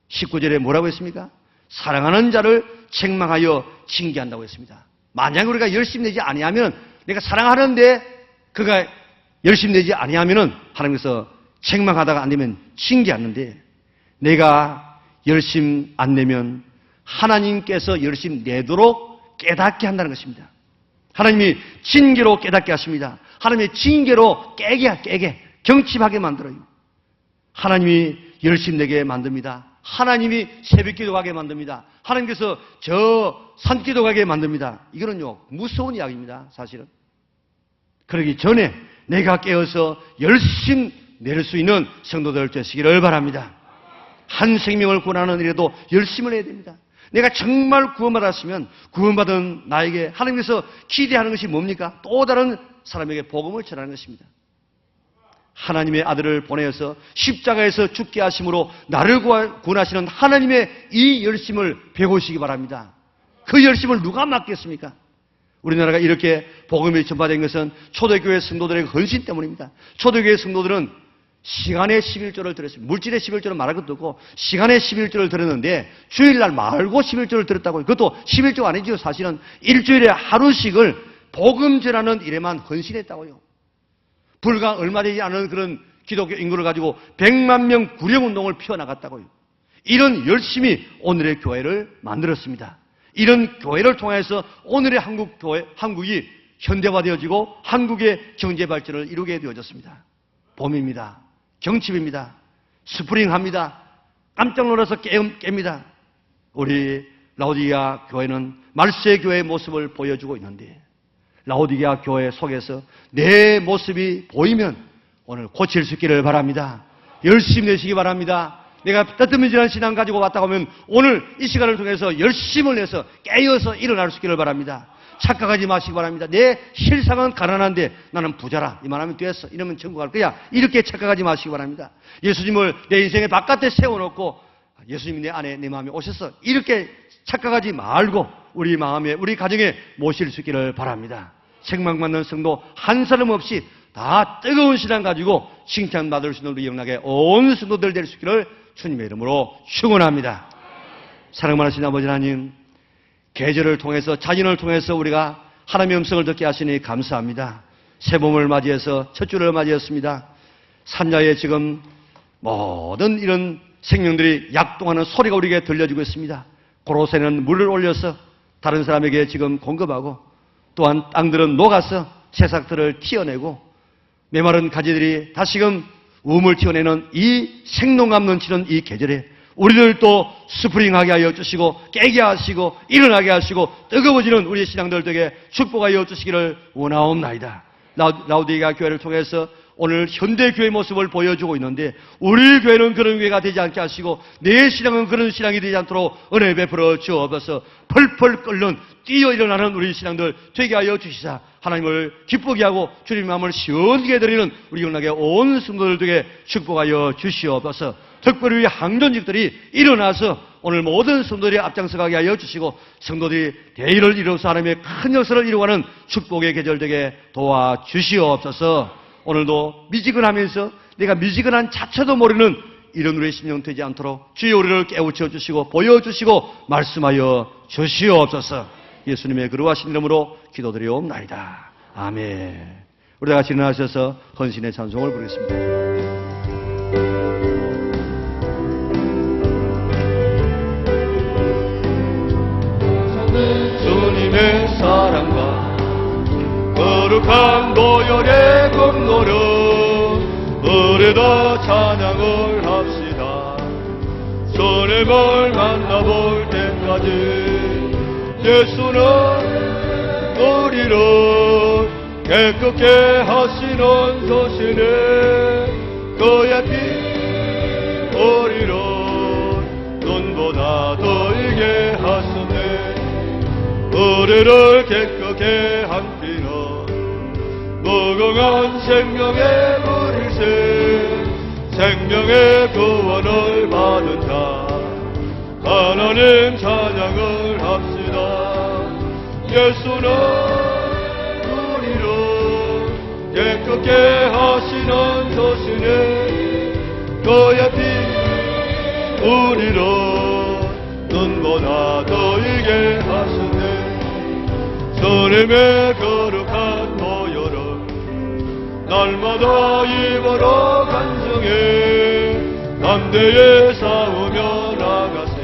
19절에 뭐라고 했습니까? 사랑하는 자를 책망하여 징계한다고 했습니다. 만약 우리가 열심 내지 아니하면, 내가 사랑하는데 그가 열심 내지 아니하면은 하나님께서 책망하다가 안 되면 징계하는데, 내가 열심 안 내면 하나님께서 열심 내도록 깨닫게 한다는 것입니다. 하나님이 징계로 깨닫게 하십니다. 하나님의 징계로 깨게 경칩하게 만들어요. 하나님이 열심 내게 만듭니다. 하나님이 새벽기도 가게 만듭니다. 하나님께서 저 산기도 가게 만듭니다. 이거는요, 무서운 이야기입니다. 사실은. 그러기 전에 내가 깨어서 열심 낼 수 있는 성도들 되시기를 바랍니다. 한 생명을 구원하는 일에도 열심을 해야 됩니다. 내가 정말 구원받았으면 구원받은 나에게 하나님께서 기대하는 것이 뭡니까? 또 다른 사람에게 복음을 전하는 것입니다. 하나님의 아들을 보내어서 십자가에서 죽게 하심으로 나를 구원하시는 하나님의 이 열심을 배우시기 바랍니다. 그 열심을 누가 맡겠습니까? 우리나라가 이렇게 복음이 전파된 것은 초대교회 성도들의 헌신 때문입니다. 초대교회 성도들은 시간의 11조를 들었습니다. 물질의 11조를 말할 것도 없고 시간의 11조를 들었는데 주일날 말고 11조를 들었다고요. 그것도 11조가 아니죠. 사실은 일주일에 하루씩을 복음 전하는 일에만 헌신했다고요. 불과 얼마 되지 않은 그런 기독교 인구를 가지고 100만 명 구령운동을 펴나갔다고요. 이런 열심히 오늘의 교회를 만들었습니다. 이런 교회를 통해서 오늘의 한국이 현대화되어지고 한국의 경제 발전을 이루게 되어졌습니다. 봄입니다. 경칩입니다. 스프링합니다. 깜짝 놀라서 깹니다. 우리 라오디게아 교회는 말세 교회의 모습을 보여주고 있는데 라오디게아 교회 속에서 내 모습이 보이면 오늘 고칠 수 있기를 바랍니다. 열심히 내시기 바랍니다. 내가 뜨뜻미지한 신앙 가지고 왔다고 하면 오늘 이 시간을 통해서 열심을 내서 깨어서 일어날 수 있기를 바랍니다. 착각하지 마시기 바랍니다. 내 실상은 가난한데 나는 부자라. 이만하면 됐어. 이러면 천국 갈 거야. 이렇게 착각하지 마시기 바랍니다. 예수님을 내 인생의 바깥에 세워놓고 예수님이 내 안에 내 마음에 오셨어. 이렇게 착각하지 말고 우리 마음에 우리 가정에 모실 수 있기를 바랍니다. 책망받는 성도 한 사람 없이 다 뜨거운 신앙 가지고 칭찬받을 수 있는 우리 영락의 온 성도들 될 수 있기를 주님의 이름으로 축원합니다. 사랑 많으신 아버지 하나님, 계절을 통해서 자진을 통해서 우리가 하나님의 음성을 듣게 하시니 감사합니다. 새봄을 맞이해서 첫 주를 맞이했습니다. 산야에 지금 모든 이런 생명들이 약동하는 소리가 우리에게 들려지고 있습니다. 고로쇠는 물을 올려서 다른 사람에게 지금 공급하고 또한 땅들은 녹아서 새싹들을 튀어내고 메마른 가지들이 다시금 우음을 튀어내는 이 생동감 넘치는 이 계절에 우리들도 스프링하게 하여 주시고 깨게 하시고 일어나게 하시고 뜨거워지는 우리 신앙들 되게 축복하여 주시기를 원하옵나이다. 라오디게아 교회를 통해서 오늘 현대교회 모습을 보여주고 있는데 우리 교회는 그런 교회가 되지 않게 하시고 내 신앙은 그런 신앙이 되지 않도록 은혜 베풀어 주옵소서. 펄펄 끓는 뛰어 일어나는 우리 신앙들 되게 하여 주시사 하나님을 기쁘게 하고 주님 마음을 시원하게 드리는 우리 영락의 온 성도들 되게 축복하여 주시옵소서. 특별히 항전직들이 일어나서 오늘 모든 성도들이 앞장서가게 하여 주시고 성도들이 대의를 이루어서 하나님의 큰 역사를 이루어가는 축복의 계절 되게 도와주시옵소서. 오늘도 미지근하면서 내가 미지근한 자체도 모르는 이런 우리의 심령 되지 않도록 주여 우리를 깨우쳐 주시고 보여주시고 말씀하여 주시옵소서. 예수님의 거룩하신 이름으로 기도드리옵나이다. 아멘. 우리 다 같이 일어나셔서 헌신의 찬송을 부르겠습니다. 주님의 사랑과 거룩한 보혈의 공로로 우리도 찬양을 합시다. 주님을 만나볼 때까지 예수는 우리를 깨끗게 하시는 도시네. 그의 피 우리를 눈보다 더이게 하셨네. 우리를 깨끗게 한 피는 무궁한 생명의 물일세. 생명의 구원을 받은 자 하나님 찬양을 합시다. 예수는 우리를 깨끗게 하시는 도시네. 그의 피 우리를 눈보다 더이게 하시네. 주님의 거룩한 보혈을 날마다 입으로 간증해 담대에 싸우며 나가세.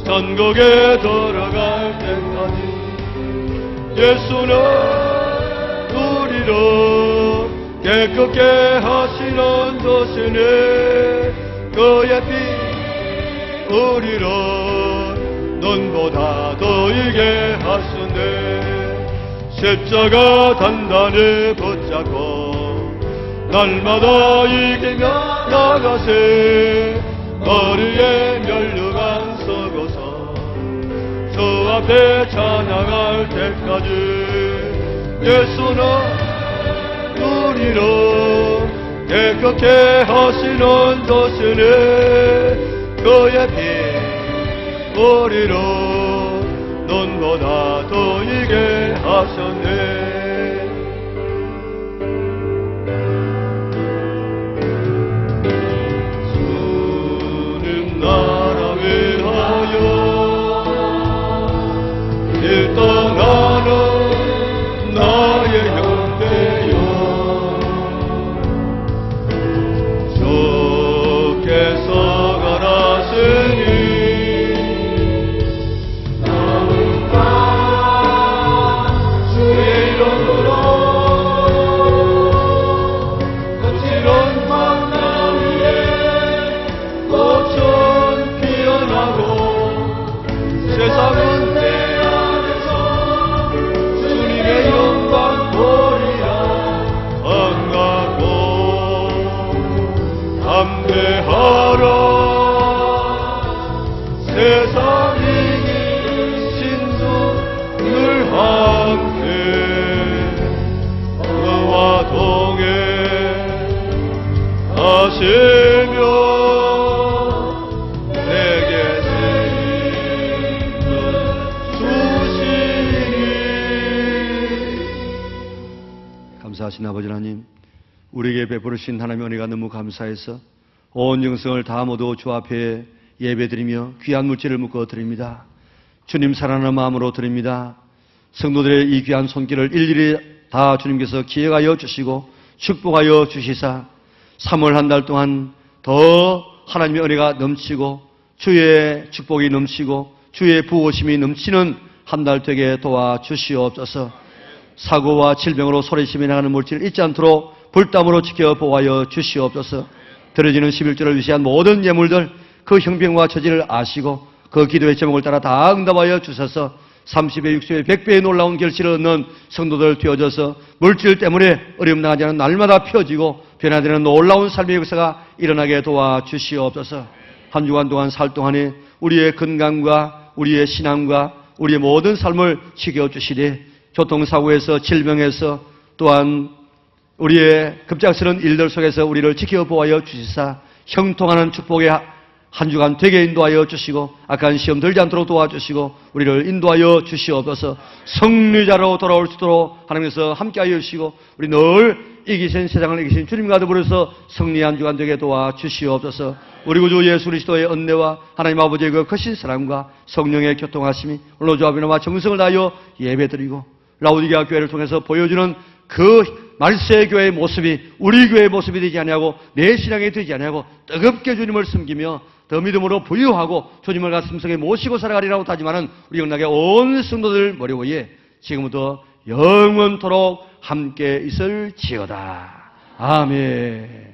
천국에 들어갈 때까지 예수는 우리를 깨끗게 하시는 도시네. 그의 피 우리를 눈보다 더이게 하시네. 십자가 단단히 붙잡고 날마다 이기며 나가세. 머리에 면류관 쓰고서 주 앞에 찬양할 때까지 예수는 우리를 깨끗게 하시는 도시네. 그의 피 우리를 눈보다 더이게 하셨네. 주님 나라 위하여 일 떠나는 나의 형제여. 주께서 가라시니 주의 하라 세상 이기신 주 늘 함께 그와 동행 하시며 내게 새 힘을 주시니. 감사하신 아버지 하나님, 우리에게 베푸르신 하나님의 은혜가 너무 감사해서 온 영성을 다 모두 주 앞에 예배드리며 귀한 물질을 묶어 드립니다. 주님 사랑하는 마음으로 드립니다. 성도들의 이 귀한 손길을 일일이 다 주님께서 기억하여 주시고 축복하여 주시사 3월 한 달 동안 더 하나님의 은혜가 넘치고 주의 축복이 넘치고 주의 부어심이 넘치는 한 달 되게 도와주시옵소서. 사고와 질병으로 소리심이 나가는 물질을 잊지 않도록 불담으로 지켜 보호하여 주시옵소서. 드려지는 11조를 위시한 모든 예물들 그 형편과 처지를 아시고 그 기도의 제목을 따라 다 응답하여 주셔서 30배, 60배, 100배의 놀라운 결실을 얻는 성도들 되어져서 물질 때문에 어려움 나가지 않은 날마다 펴지고 변화되는 놀라운 삶의 역사가 일어나게 도와주시옵소서. 한 주간 동안 살 동안에 우리의 건강과 우리의 신앙과 우리의 모든 삶을 지켜주시되 교통사고에서 질병에서 또한 우리의 급작스러운 일들 속에서 우리를 지켜보아여 주시사 형통하는 축복의 한 주간 되게 인도하여 주시고 악한 시험 들지 않도록 도와주시고 우리를 인도하여 주시옵소서. 승리자로 돌아올 수 있도록 하나님께서 함께하여 주시고 우리 늘 이기신 세상을 이기신 주님과 더불어서 승리한 주간 되게 도와주시옵소서. 우리 구주 예수 그리스도의 은혜와 하나님 아버지의 그 크신 사랑과 성령의 교통하심이 오늘 주 앞에나마 정성을 다하여 예배드리고 라우디게아 교회를 통해서 보여주는 그 말세 교회의 모습이 우리 교회의 모습이 되지 아니하고 내 신앙이 되지 아니하고 뜨겁게 주님을 섬기며 더 믿음으로 부유하고 주님을 가슴속에 모시고 살아가리라고 다짐하는 우리 영락의 온 성도들 머리 위에 지금부터 영원토록 함께 있을지어다. 아멘.